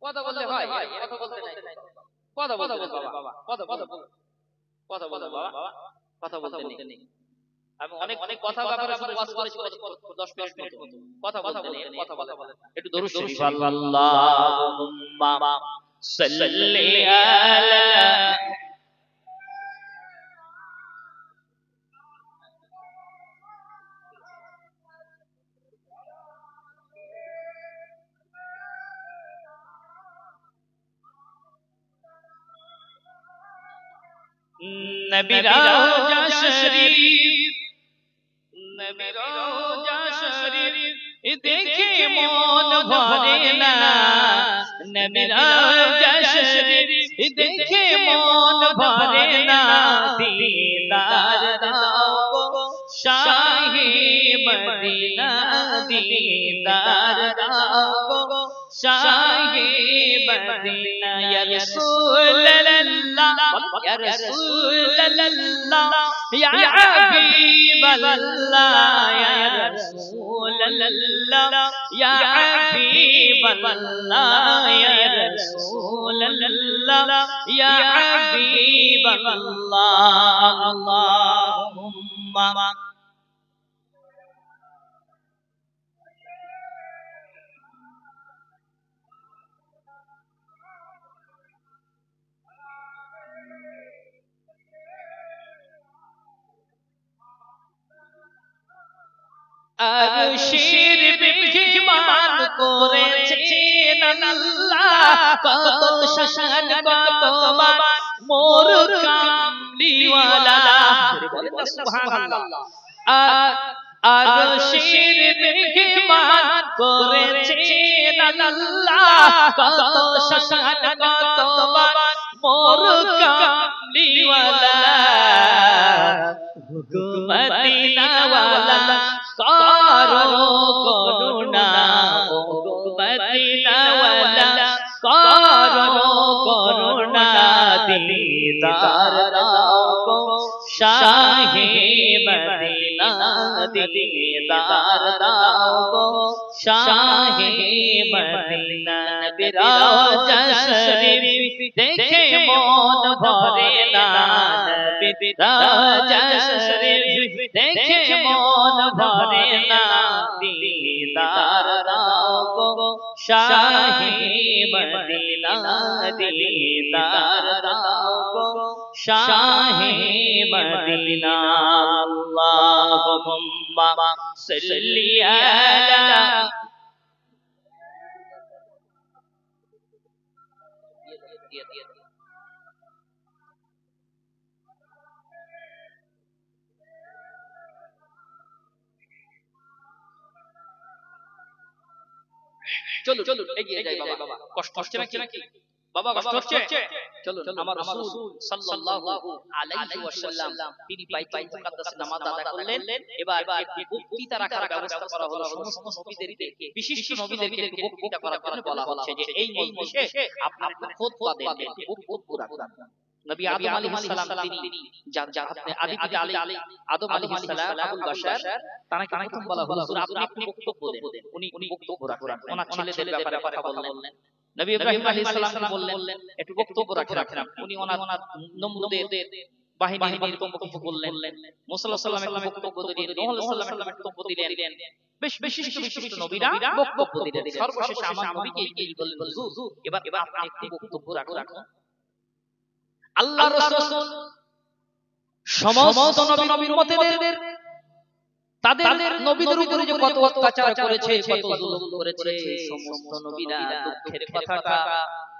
কথা বললে হয়, কথা বলতে নাই। কথা বলতে বাবা, কথা বলতে বাবা, কথা বলতে নেই। আমি অনেক কথা ব্যাপারে ওয়াজ করেছি 10 মিনিট মতো। কথা বলতে নেই, কথা বলে একটু দরুদ শরীফ। আল্লাহুম্মা সাল্লি আলা নবী রওজা শরীফ, নবী রওজা শরীফ দেখে মন ভরে না, নবী রওজা শরীফ দেখে মন ভরে না, দিদার দাও শাহে মদিনা, দিদার দাও শাহে মদিনা। ইয়া রাসূলুল্লাহ, ইয়া রাসূলুল্লাহ, ইয়া হাবিবাল্লাহ, ইয়া রাসূলুল্লাহ, ইয়া হাবিবাল্লাহ, ইয়া রাসূলুল্লাহ, ইয়া হাবিবাল্লাহ। আল্লাহুম্মা আরশের মেহমান করেছেন আল্লাহ, কত শান কত মান মোর কামলিওয়ালা। বলেন না সুবহানাল্লাহ। আরশের মেহমান করেছেন আল্লাহ, কত শান কত মান মোর কামলিওয়ালা। মদিনাওয়ালা করো করুণা, মদিনাওয়ালা করো করুণা, দিদার দাও শাহে মদিনা, দিদার দাও শাহে মদিনা। নবী রওজা শরীফ দেখে মন ভরে না, নবী রওজা শরীফ দেখে মন ভরে না, দিদার দাও শাহে মদিনা, দিদার দাও শাহে মদিনা। আল্লাহুম্মা সাল্লি আলা চলুন এগিয়ে যাই বাবা। কষ্ট হচ্ছে নাকি বাবা? কষ্ট হচ্ছে? চলুন আমার রাসূল সাল্লাল্লাহু আলাইহি ওয়াসাল্লাম তিনি বাইতুল মুকাদ্দাসে নামাজ আদায় করলেন। এবার বক্তৃতা রাখার ব্যবস্থা করা হলো সমস্ত নবীদেরকে, বিশিষ্ট নবীদেরকে বক্তৃতা করার জন্য বলা হচ্ছে যে এই মজলিসে আপনারা খুতবা দেন, বক্তব্য রাখবেন। নবী আদম আলাইহিস সালাম তিনি আদি পিতা আদম আলাইহিস সালাম আবুল বাশার তাকে প্রথম বলা হলো হুজুর আপনি বক্তব্য দেন। উনি বক্তব্য রাখলেন, ওনার ছেলেদের ব্যাপারে কথা বললেন। নবী ইব্রাহিম আলাইহিস সালাম বললেন একটু বক্তব্য রাখেন। উনি ওনার নমরুদের বাহিনীর বক্তব্য বললেন। মুসা আলাইহিস সালাম একটু বক্তব্য দিলেন, নূহ আলাইহিস সালাম একটু বক্তব্য দিলেন। বেশ বিশিষ্ট নবীরা বক্তব্য দিলেন। সর্বশেষে আমার নবীকে এই বললেন হুজুর এবার আপনি একটু বক্তব্য রাখুন। আল্লাহর রাসূল সমস্ত নবীর উম্মতদের তাদের নবীদের উপরে যে কত অত্যাচার করেছে, কত জুলুম করেছে, সমস্ত নবীরা দুঃখের কথাটা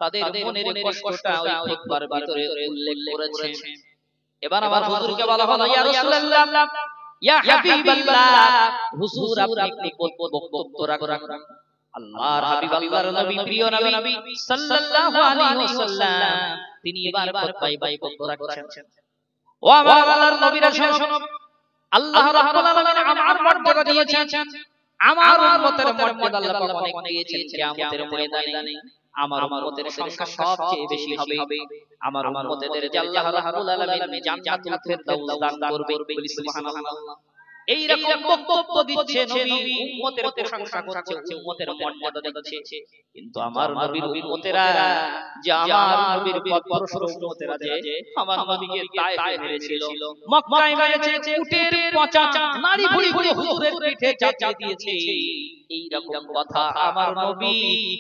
তাদের মনের কষ্টটা ওই খুতবার ভিতরে উল্লেখ করেছে। এবার আমার হুজুরকে বলা হলো ইয়া রাসূলুল্লাহ ইয়া হাবিবাল্লাহ হুজুর আপনি বক্তব্য রাখুন। আল্লাহর হাবিব আল্লাহর নবী প্রিয় নবী সাল্লাল্লাহু আলাইহি ওয়াসাল্লাম তিনি এবার খুতবায় বক্তব্য রাখছেন। ও আমার আল্লাহর নবীরা শোনো, আল্লাহ রাব্বুল আলামিন আমার মর্যাদা দিয়েছেন, আমার উম্মতের মর্যাদা আল্লাহ পাক অনেক দিয়েছেন। কিয়ামতের ময়দানে আমার উম্মতের সংখ্যা সবচেয়ে বেশি হবে। আমার উম্মতের যে আল্লাহ রাব্বুল আলামিন জান্নাতুল ফেরদাউস দান করবে, বলি সুবহানাল্লাহ। এই রকম বক্তব্য দিচ্ছে নবী, উম্মতের প্রশংসা করছে, উম্মতের মর্যাদা দিচ্ছে। কিন্তু আমার নবীর উম্মতেরা যে আমার নবীর পথভ্রষ্ট উম্মতেরা যে আমার নবীকে তায়েফে মেরেছিল, মক্কায় মেরেছে, উটের পচা নাড়ি ভুড়ি হুজুরের পিঠে চাপিয়ে দিয়েছে, এই রকম কথা আমার নবী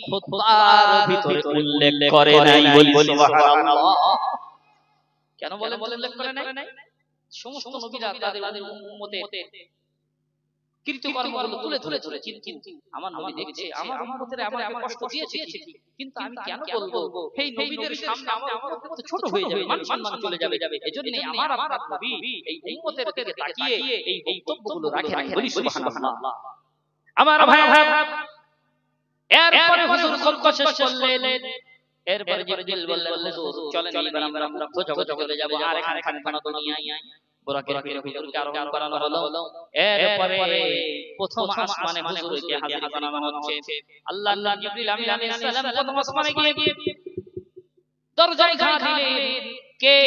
খুতবার ভিতরে উল্লেখ করে নাই, বলি সুবহানাল্লাহ। কেন বলেন উল্লেখ করে নাই? সমস্ত নবীরা তাদের উম্মতের কৃতকর্মগুলো তুলে ধরেছে, কিন্তু আমার নবী দেখছে আমার উম্মতেরা আমাকে কষ্ট দিয়েছে, কিন্তু আমি কেন বলবো? এই নবীদের সামনে আমার উম্মত তো ছোট হয়ে যাবে, মান সম্মান চলে যাবে। এজন্য আমার আপনার নবী এই উম্মতের দিকে তাকিয়ে এই বক্তব্যগুলো রাখেন, বলি সুবহানাল্লাহ। আমার ভাই এরপরে হুজুর খুতবা শেষ করলেন। এরপরে জিবরিল বললেন হুজুর চলেন এবার আমরা মুক্ত জগতে চলে যাব, আর এখানে কোন দুনিয়ায় বুরাকের হুজুরকে আরোহণ করানো হলো। এরপরে প্রথম আসমানে হুজুরকে হাজির করানো হচ্ছে। আল্লাহ জিবরিল আমিন আলাইহিস সালাম প্রথম আসমানে গিয়ে দরজায় ঘা দিলেন। কে?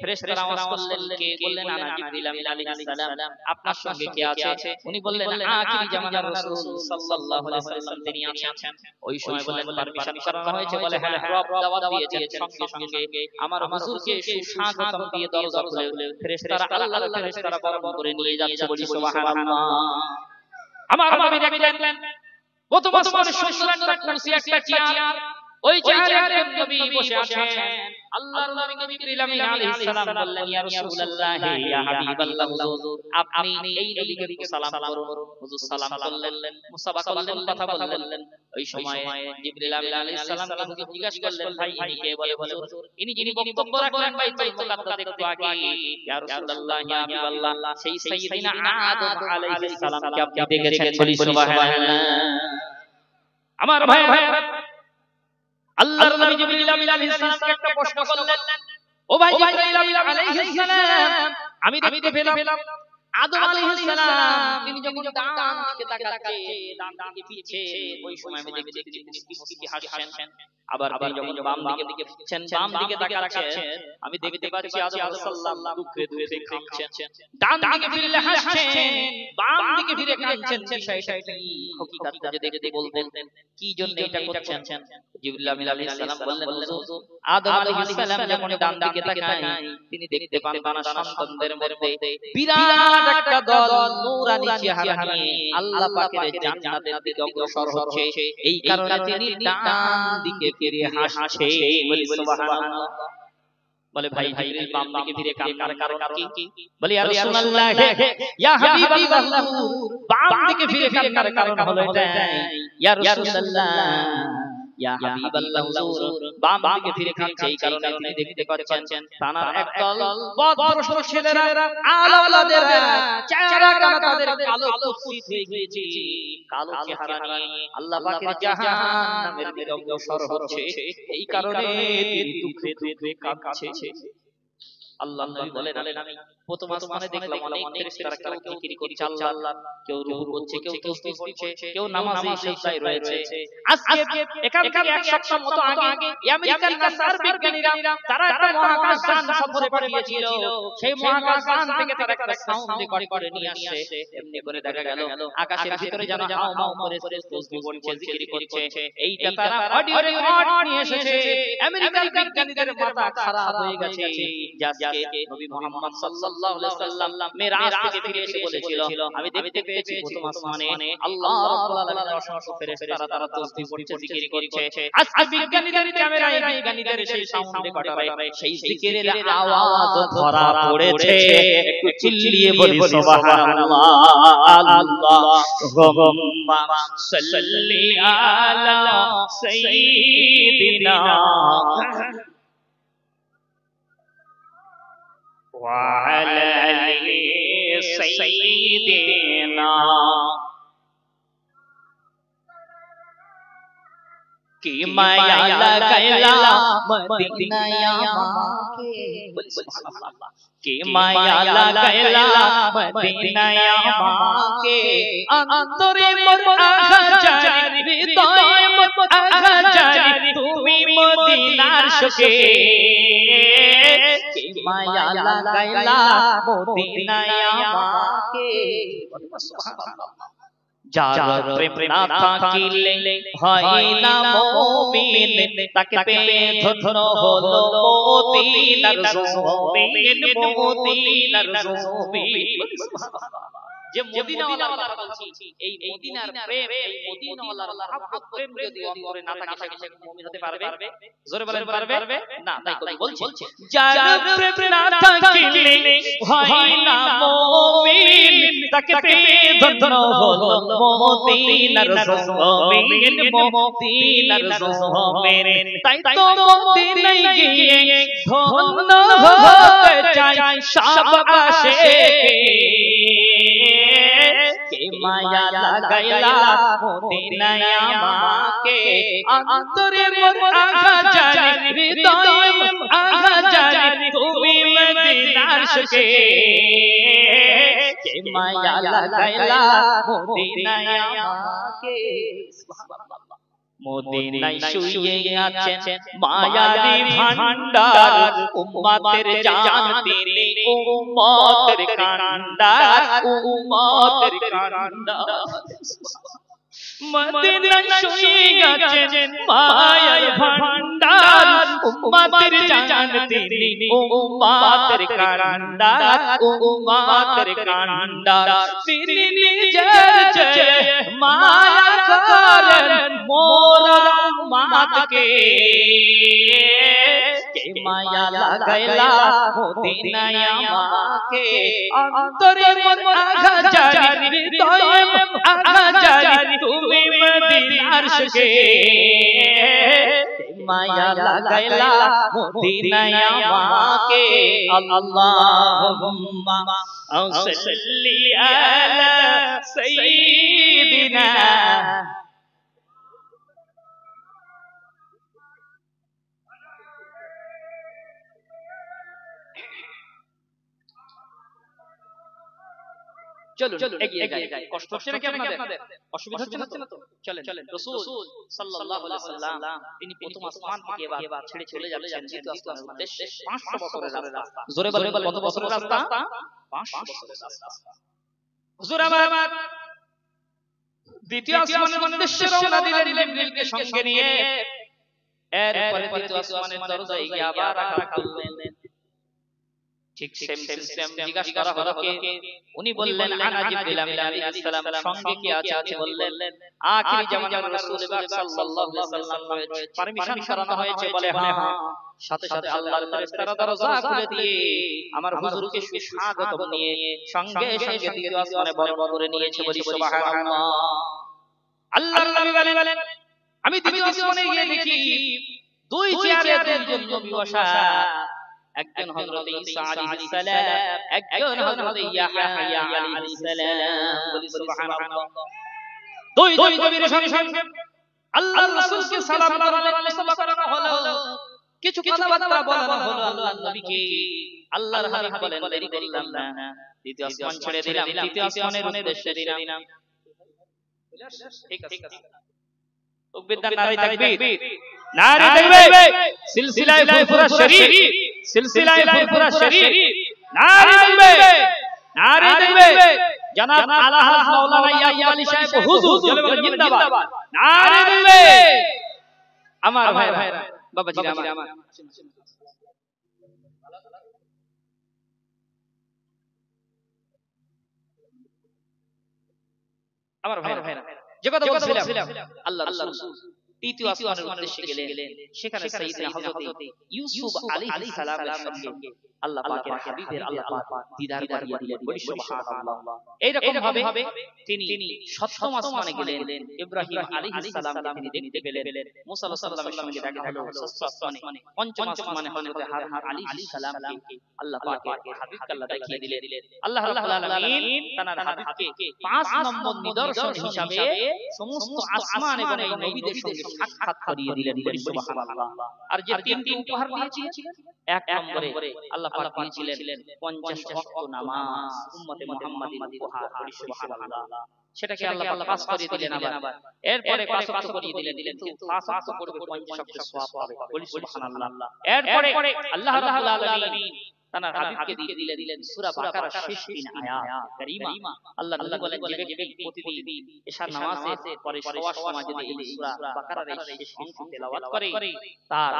ফেরেশতারা আওয়াজ করলেন, কে? বললেন আনা জিবরিল আমিন আলাইহিস সালাম, আপনার সঙ্গে কে আছে? উনি বললেন আখিরি জামানার রাসূল সাল্লাল্লাহু আলাইহি ওয়াসাল্লাম তিনি আছেন। ওই সময় বললেন পারমিশন করানো হয়েছে, বলে হ্যাঁ রব দাওয়াত দিয়েছেন, সঙ্গে সঙ্গে আমার হুজুরকে সুস্বাগতম দিয়ে দরজা খুলে ফেরেশতারা আল্লাহর ফেরেশতারা বরণ করে নিয়ে যাচ্ছে, বলি সুবহানাল্লাহ। আমার নবী দেখলেন প্রথম আসমানে সুন্দর একটা কুরসি, একটা চেয়ার, ওই চেয়ারে নবী বসে আছেন। আল্লাহর নবী জিবরিল আমিন আলাইহিস সালাম বললেন ইয়া রাসূলুল্লাহ ইয়া হাবিবাল্লাহ হুজুর আপনি এই নবীকে সালাম করুন। হুজুর সালাম করলেন, মুসাফা করলেন, কথা বললেন। ওই সময় জিবরিল আমিন আলাইহিস সালাম হুজুরকে জিজ্ঞাসা করলেন ভাই ইনি কে? বলে হুজুর ইনি যিনি বক্তব্য রাখলেন বাইতুল মুকাদ্দাস একটু আগে, ইয়া রাসূলুল্লাহ ইয়া হাবিবাল্লাহ সেই সাইয়্যিদিনা আদম আলাইহিস সালামকে আপনি দেখেছেন, বলি সুবহানাল্লাহ। আমার ভাই আল্লাহর নবী জিবরিল আমিন আলাইহিস সালামকে একটা প্রশ্ন করলেন, ও ভাই জিবরিল আমিন আলাইহিস সালাম আমি দেখতে পেলাম আদম আলাইহিস সালাম তিনি যখন ডান দিকে তাকাচ্ছে, ডান দিকে পিছে, ওই সময় আমি দেখছি মুস্কি হাসছেন। আবার তিনি যখন বাম দিকে ফিরছেন, বাম দিকে তাকাচ্ছেন, আমি দেখতে পাচ্ছি আদম আলাইহিস সালাম দুঃখে কাঁদছেন। ডান দিকে ফিরলে হাসছেন, বাম দিকে ফিরে কাঁদছেন। বিষয়টা কি? হকিকতটা যদি বলতেন কি জন্য এটা করছেন? জিবরিল আমিন আলাইহিস সালাম বললেন হুজুর আদম আলাইহিস সালাম যখন ডান দিকে তাকায় তিনি দেখতে পান তার সন্তানদের মধ্যে বিরাট একটা দল নূরানি চেহারা নিয়ে আল্লাহ পাকের জান্নাতের দিকে অগ্রসর হচ্ছে, এই কারণে তিনি ডান দিকে ফিরে হাসছে, বলি সুবহানাল্লাহ। বলে ভাই জিবরিল বাম দিকে ফিরে কান্নার কারণ কি? বলে ইয়া রাসূলুল্লাহ ইয়া হাবিবাল্লাহ বাম দিকে ফিরে কান্নার কারণ হলো এটাই, ইয়া রাসূলুল্লাহ ইয়া হাবিবাল্লাহ হুজুর বাম দিকে ফিরে কাঁদছে এই কারণে তিনি দেখতে পাচ্ছেন তানার একদল বদভ্রষ্ট ছেলেরা আলাওলাদেরা চেহারা কানা তাদের কালো কুৎসিত হয়ে গিয়েছে, কালো চেহারা নিয়ে আল্লাহ পাকের জাহান্নামের দিকে অগ্রসর হচ্ছে। এই কারণে তিনি দুঃখে দুঃখে কাঁদছে। আল্লাহ নবী বলেন, আমি প্রথম আসমানে দেখলাম অনেক ফেরেশতারা কেউ জিকির করছে আল্লাহ, কেউ রুকু করছে, কেউ তাসবিহ করছে, কেউ নামাজে সিজদায় রয়েছে। আজকে এখান থেকে এক সপ্তাহ মতো আগে আমেরিকান নাসার বিজ্ঞানীরা তারা একটা মহাকাশ যান সফরে পাঠিয়েছিল। সেই মহাকাশ যান থেকে তারা একটা সাউন্ড রেকর্ড করে নিয়ে আসছে। এমনি করে দেখা গেল আকাশের ভিতরে যেন হাও মাও করে তাসবিহ করছে, জিকির করছে। এইটা তারা অডিও রেকর্ড নিয়ে এসেছে। আমেরিকান বিজ্ঞানীদের মাথা খারাপ হয়ে গেছে। আজকে নবী মুহাম্মদ সাল্লাল্লাহু আলাইহি ওয়াসাল্লাম মেরাজ থেকে ফিরে এসে বলেছিল, আমি দেখতে পেয়েছি প্রথম আসমানে আল্লাহ রাব্বুল আলামিনের অসংখ্য ফেরেশতারা তারা তাসবিহ করছে, জিকির করছে। আজকে বিজ্ঞানীদের ক্যামেরায় বিজ্ঞানীদের সেই সাউন্ড রেকর্ডারে সেই জিকিরের আওয়াজ ধরা পড়েছে। একটু চিল্লিয়ে বলি সুবহানাল্লাহ। আল্লাহুম্মা সাল্লি আলা সাইয়্যিদিনা وعلى آل سيدنا की माया लगैला मदीना माके की माया लगैला मदीना माके अंतरे मोर आघा जारी हृदय मोर आघा जारी তুমি মদিনার শোকে की माया लगैला मदीना माके যার প্রেম না থাকিলে হয় না মুমিন, তাকে পেয়ে ধন্য হলো মদিনার জমিন, মদিনার জমিন। যে মদিনাওয়ালার কথা বলছি, এই মদিনার প্রেম, এই মদিনাওয়ালার মহব্বত প্রেম যদি অন্তরে না থাকে সে মুমিন হতে পারবে? জোরে বলেন পারবে না? তাই বলছে যার প্রেম না থাকিলে হয় না মুমিন, তাকে পেয়ে ধন্য হলো মদিনার জমিন, মদিনার জমিন। তাই তো মদিনায় গিয়ে ধন্য হতে চাই সব আশিক। के माया लगाइला मदीना माके अंतरे मोर आघा जारी हृदय आघा जारी তুমি মদিনার শোকে के माया लगाइला मदीना माके মদিনায় শুয়ে আছেন মায়ারি ভান্ডার, উম্মতের জান তিনি উম্মতের কান্ডার, উম্মতের কান্ডার। মদিনায় শুয়ে আছেন মায়ার ভান্ডার, উম্মতের জান তিনি উম্মতের কান্ডার, উম্মতের কান্ডার। তিনি নিজের চেয়ে মায়া করেন মোর উম্মতকে के माया लगाइला मदीना माके अंतरे मोर आघा जारी हृदय आघा जारी তুমি মদিনার শোকে माया लगाइला मदीना माके अल्लाहुम्मा सल्ली अला सय्यिदिना। চলুন এগিয়ে যাই। কষ্ট হচ্ছে নাকি আপনাদের? অসুবিধা হচ্ছে না তো? চলেন। রাসূল সাল্লাল্লাহু আলাইহি ওয়াসাল্লাম তিনি প্রথম আসমান থেকে এবার ছেড়ে চলে যাচ্ছেন দ্বিতীয় আসমানের উদ্দেশ্যে। 500 বছরের রাস্তা। জোরে বলেন কত বছরের রাস্তা? 500 বছরের রাস্তা। হুজুর আমার দ্বিতীয় আসমানের উদ্দেশ্যে রওনা দিলেন জিবরিলকে সঙ্গে নিয়ে। এরপরে দ্বিতীয় আসমানের দরজায় গিয়ে আবার রাখা করলেন। ঠিক সেম সিস্টেম জিজ্ঞাসা করা হলো কে? উনি বললেন আনা জিবরিল আলাইহিস সালাম। সঙ্গে কে আছে? উনি বললেন আখিরি জামানার রাসূল সাল্লাল্লাহু আলাইহি ওয়াসাল্লাম রয়েছে। পারমিশন করানো হয়েছে বলে হ্যাঁ। সাথে সাথে আল্লাহর ফেরেশতারা দরজা খুলে দিয়ে আমার হুজুরকে সুস্বাগত নিয়ে সঙ্গে সঙ্গে দ্বিতীয় আসমানে বরণ করে নিয়েছে। বলি সুবহানাল্লাহ। আল্লাহর নবী বলেন আমি দ্বিতীয় আসমানে গিয়ে দেখি দুই চেয়ারে দুইজন নবী বসা। একজন হযরত ঈসা আলাইহিস সালাম, একজন হযরত ইয়াহইয়া আলাইহিস সালাম। বলি সুবহানাল্লাহ। দুই নবীর সঙ্গে আল্লাহর রাসূলকে সালাম করালেন, মুসাফা করা হলো, কিছু কথাবার্তা বলানো হলো আল্লাহর নবীকে। আল্লাহর হাবিব বলেন, দেরি করলাম না, দ্বিতীয় আসমান ছেড়ে দিলাম, তৃতীয় আসমানের উদ্দেশ্যে দিলাম। ঠিক আছে, তাকবীর দান, নারে তাকবীর, নারে তাকবীর। সিলসিলায়ে ফুরফুরা শরীফ, সিলসিলায়ে ফুরফুরা শরীফ, নারে তাকবীর, নারে তাকবীর। জনাব আলাহাজ মাওলানা ইয়াকুব আলী সাহেব হুজুর জিন্দাবাদ, নারে তাকবীর। আমার ভাইরা, বাবাজিরা আমার, আমার ভাইরা, যে কথা বলছিলাম, আল্লাহ রাসূল তৃতীয় আসমানের উদ্দেশ্যে গেলেন। সেখানে সাইয়েদনা হযরত ইউসুফ আলাইহিস সালামের সঙ্গে আল্লাহ পাকের হাবিবের আল্লাহ পাক দিদার করিয়ে দিলেন। বলি সুবহানাল্লাহ। এইরকম ভাবে তিনি সপ্তম আসমানে গেলেন। ইব্রাহিম আলাইহিস সালামকে তিনি দেখতে পেলেন। মুসা আলাইহিস সালামের সঙ্গে দেখা হলো ষষ্ঠ আসমানে। পঞ্চম আসমানে হযরত হারুন আলাইহিস সালামকে আল্লাহ পাকের হাবিবকে আল্লাহ দেখিয়ে দিলেন। আল্লাহ রাব্বুল আলামিন তার হাবিবকে 5 নম্বর নিদর্শন হিসাবে সমস্ত আসমান এবং এই নবীদের সঙ্গে সাক্ষাৎ করিয়ে দিলেন। বলি সুবহানাল্লাহ। আর যে তিনটি উপহার দিয়েছিলেন, এক নম্বরে আল্লাহ পাক দিয়েছিলেন 50 ওয়াক্ত নামাজ, উম্মতে মুহাম্মাদির উপহার। বলি সুবহানাল্লাহ। সেটাকে আল্লাহ পাক পাস করিয়ে দিলেন। আবার এরপরে 5 ওয়াক্ত করিয়ে দিলেন, কিন্তু 5 ওয়াক্ত পড়বে 50 ওয়াক্ত সওয়াব পাবে। বলি সুবহানাল্লাহ। এরপরে আল্লাহ রাব্বুল আলামিন তার হাবিবকে দিয়ে দিলেন সূরা বাকারার শেষ 3 আয়াত কারীমা। আল্লাহ নবী বলেন, যে ব্যক্তি প্রতিদিন এশার নামাজের পরে শোয়ার সময় যদি এই সূরা বাকারার এই শেষ অংশ তেলাওয়াত করে, তার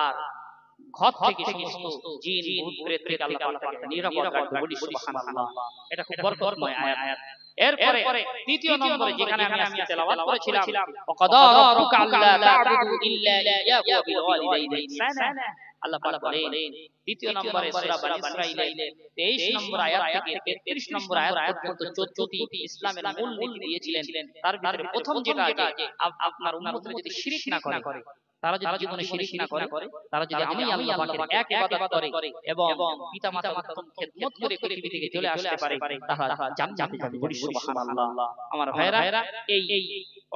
ঘর থেকে সমস্ত জিন ভূত প্রেত থেকে আল্লাহ পাক নিরাপদ রাখবে। বলি সুবহানাল্লাহ। এটা খুব বরকতময় আয়াত। এরপরে তৃতীয় নম্বরে যেখানে আমি আজকে তেলাওয়াত করেছিলাম, ওয়াকাদা রাব্বুকা আল্লা তা'বুদু ইল্লা ইয়্যাহু ওয়া বিল ওয়ালিদাইনি ইহসানা। আল্লাহ পাক বলেন দ্বিতীয় নম্বরে সূরা বনী ইসরাঈলের 23 নম্বর আয়াত থেকে 33 নম্বর আয়াত পর্যন্ত 14টি ইসলামের মূল নীতি দিয়েছিলেন। তার ভিতরে প্রথম যেটা যে আপনার উম্মতরা যদি শিরক না করে, তারা যদি জীবনে শিরক না করে, তারা যদি আমি আল্লাহ পাকের এক ইবাদত করে এবং পিতামাতার উত্তম খেদমত করে পৃথিবী থেকে চলে আসতে পারে, তারা জান্নাতে যাবে। বলি সুবহানাল্লাহ। আমার ভাইরা, এই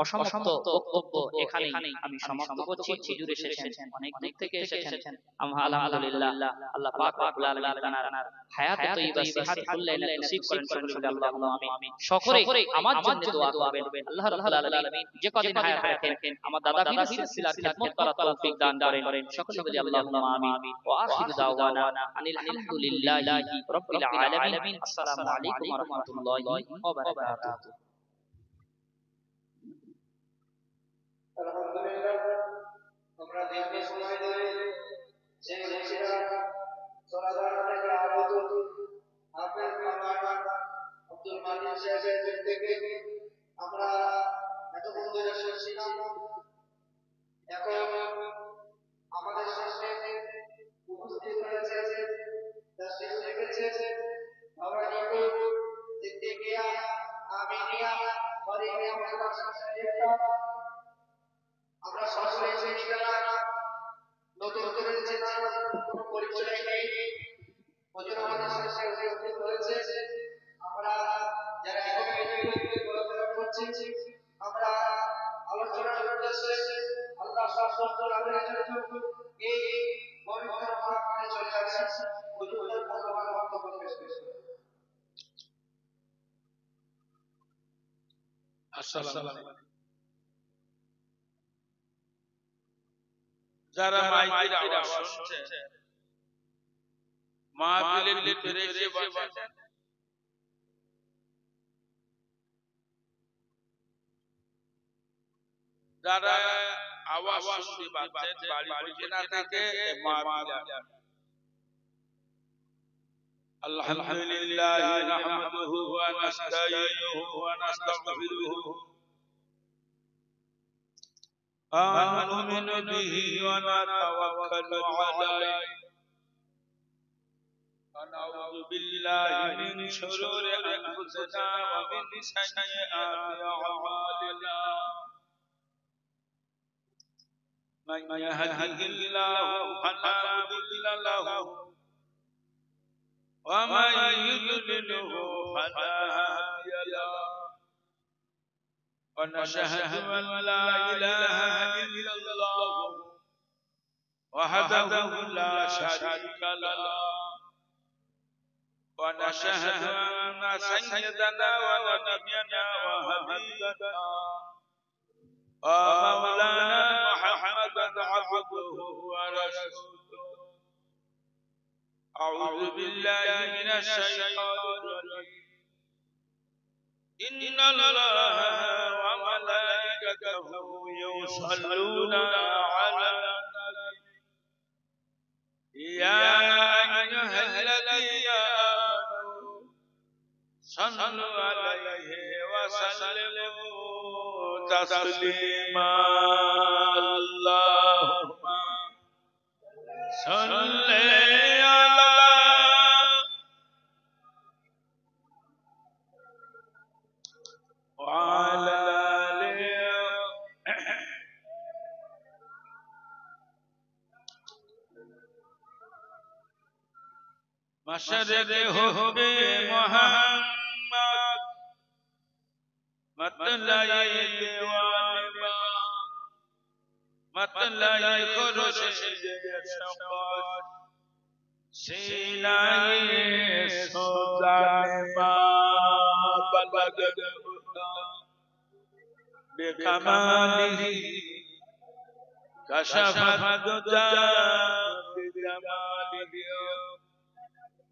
অসমাপ্ত বক্তব্য এখানে আমি সমাপ্ত করছি। হুজুর এসেছেন, অনেক দূর থেকে এসেছেন। আলহামদুলিল্লাহ, আল্লাহ পাক রব্বুল আলামিন তার হায়াতে তয়্যিবা সিহাত কল্যাণ নসিব করেন। সকলে আল্লাহুম্মা আমিন। সকলে আমার জন্য দোয়া করবেন। আল্লাহ রাব্বুল আলামিন যে কদিন হায়াত রাখেন, আমার দাদা পীরের সিলসিলার খেদমত করার তৌফিক দান করেন। সকলে বলি আল্লাহুম্মা আমিন। ওয়া আখিরু দাওয়ানা আনিল হামদুলিল্লাহি রাব্বিল আলামিন। আসসালামু আলাইকুম ওয়া রাহমাতুল্লাহি ওয়া বারাকাতুহু। আলহামদুলিল্লাহ, আমরা দীর্ঘ সময় ধরে যে মুর্শিদা সরাদার থেকে আগত হাফেজ মাওলানা আব্দুল মালিক সাহেবের থেকে আমরা এতক্ষণ ধরে শুনছিলাম। এখন আমাদের সামনে উপস্থিত হয়েছে, তাশরীফ রেখেছে আমরা নিকট সিদ্দিকিয়া আমিনিয়া ফরিদিয়া মাদ্রাসা শরীফ। আমরা সকলে চিনি না, নতুন করে কোনো পরিচয় নেই, হুজুর আমাদের সাথে উপস্থিত হয়েছে। আমরা যারা এখানে ঘোরাফেরা করছি, আমরা আলোচনার উদ্দেশ্যে আল্লাহ শাশ্বত রাবের জন্য এই পবিত্র প্রাঙ্গণে চলে আসছি। হুজুরের মূল্যবান বক্তব্য পেশ করছি। আসসালামু আলাইকুম। যারা মাইকের আওয়াজ শুনছে, মাহফিলের ভিতরে এসে বসেন, যারা আওয়াজ শুনতে পাচ্ছেন বাড়ি বসে না থেকে মাহফিলে আলহামদুলিল্লাহ নাহমাদুহু ওয়া নাস্তাঈনুহু ওয়া নাস্তাগফিরুহু ونؤمن به ونتوكل عليه ونعوذ بالله من شرور أنفسنا ومن سيئات أعمالنا من يهده الله فلا مضل له ومن يضلله فلا هادي له ونشهد أن لا إله إلا الله وحده لا شريك له ونشهد أن سيدنا ونبينا وحبيبنا ومولانا محمدا عبده ورسوله أعوذ بالله من الشيطان الرجيم إن الله وملائكته يصلون على النبي يا أيها الذين آمنوا صلوا عليه وسلموا تسليما اللهم صل على وعلى آله مشرق حب محمد مطلع دیوان مطلع خروش شقات سینای سوزان ما بلغ بکماله کشف الدجى بجماله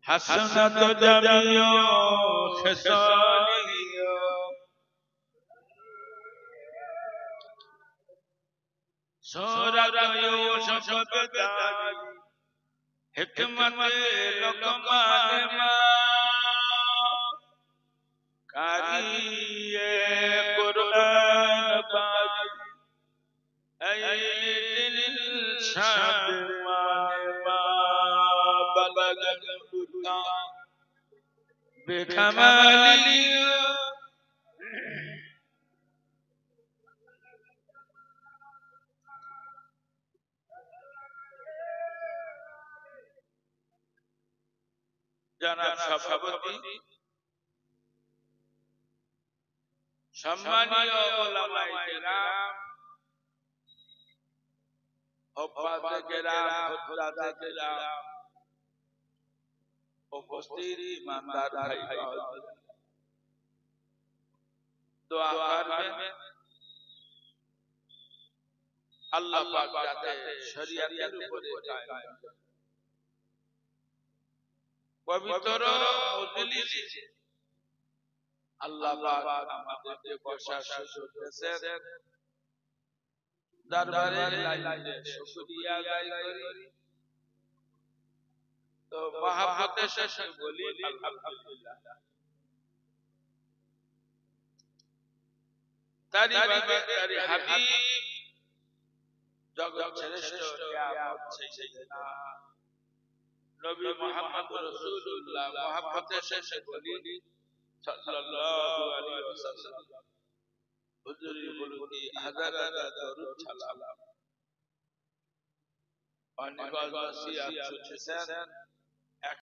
حسنت جميع خصاله صورت یوسف بداری حکمت لقمان ما کاری قرآن باری ای دل شادمان ما بلغ بکمالی জনাব সভাপতি সম্মানীয় উলামায়ে কেরাম হুফাজে কেরাম হুজ্জাতে কেরাম উপস্থিত ইমানদার ভাই দোয়া করবেন আল্লাহ পাক যাতে শরীয়তের উপরে কায়েম পবিত্র মজলিসে আল্লাহ পাক আমাদেরকে বসার সুযোগ দিয়েছেন দরবারে লাইনে শুকরিয়া আদায় করি তো মহব্বতের সাথে বলি আলহামদুলিল্লাহ তারি বাবা তারি হাবিব জগৎ শ্রেষ্ঠ নিয়ামত সাইয়্যিদনা নবী মুহাম্মদ রাসূলুল্লাহ মহব্বতের সাথে বলি সাল্লাল্লাহু আলাইহি ওয়াসাল্লাম হুজুরি বলুতি হাজার হাজার দরুদ সালাম অনেক ওয়াসিয়াত শুনেছেন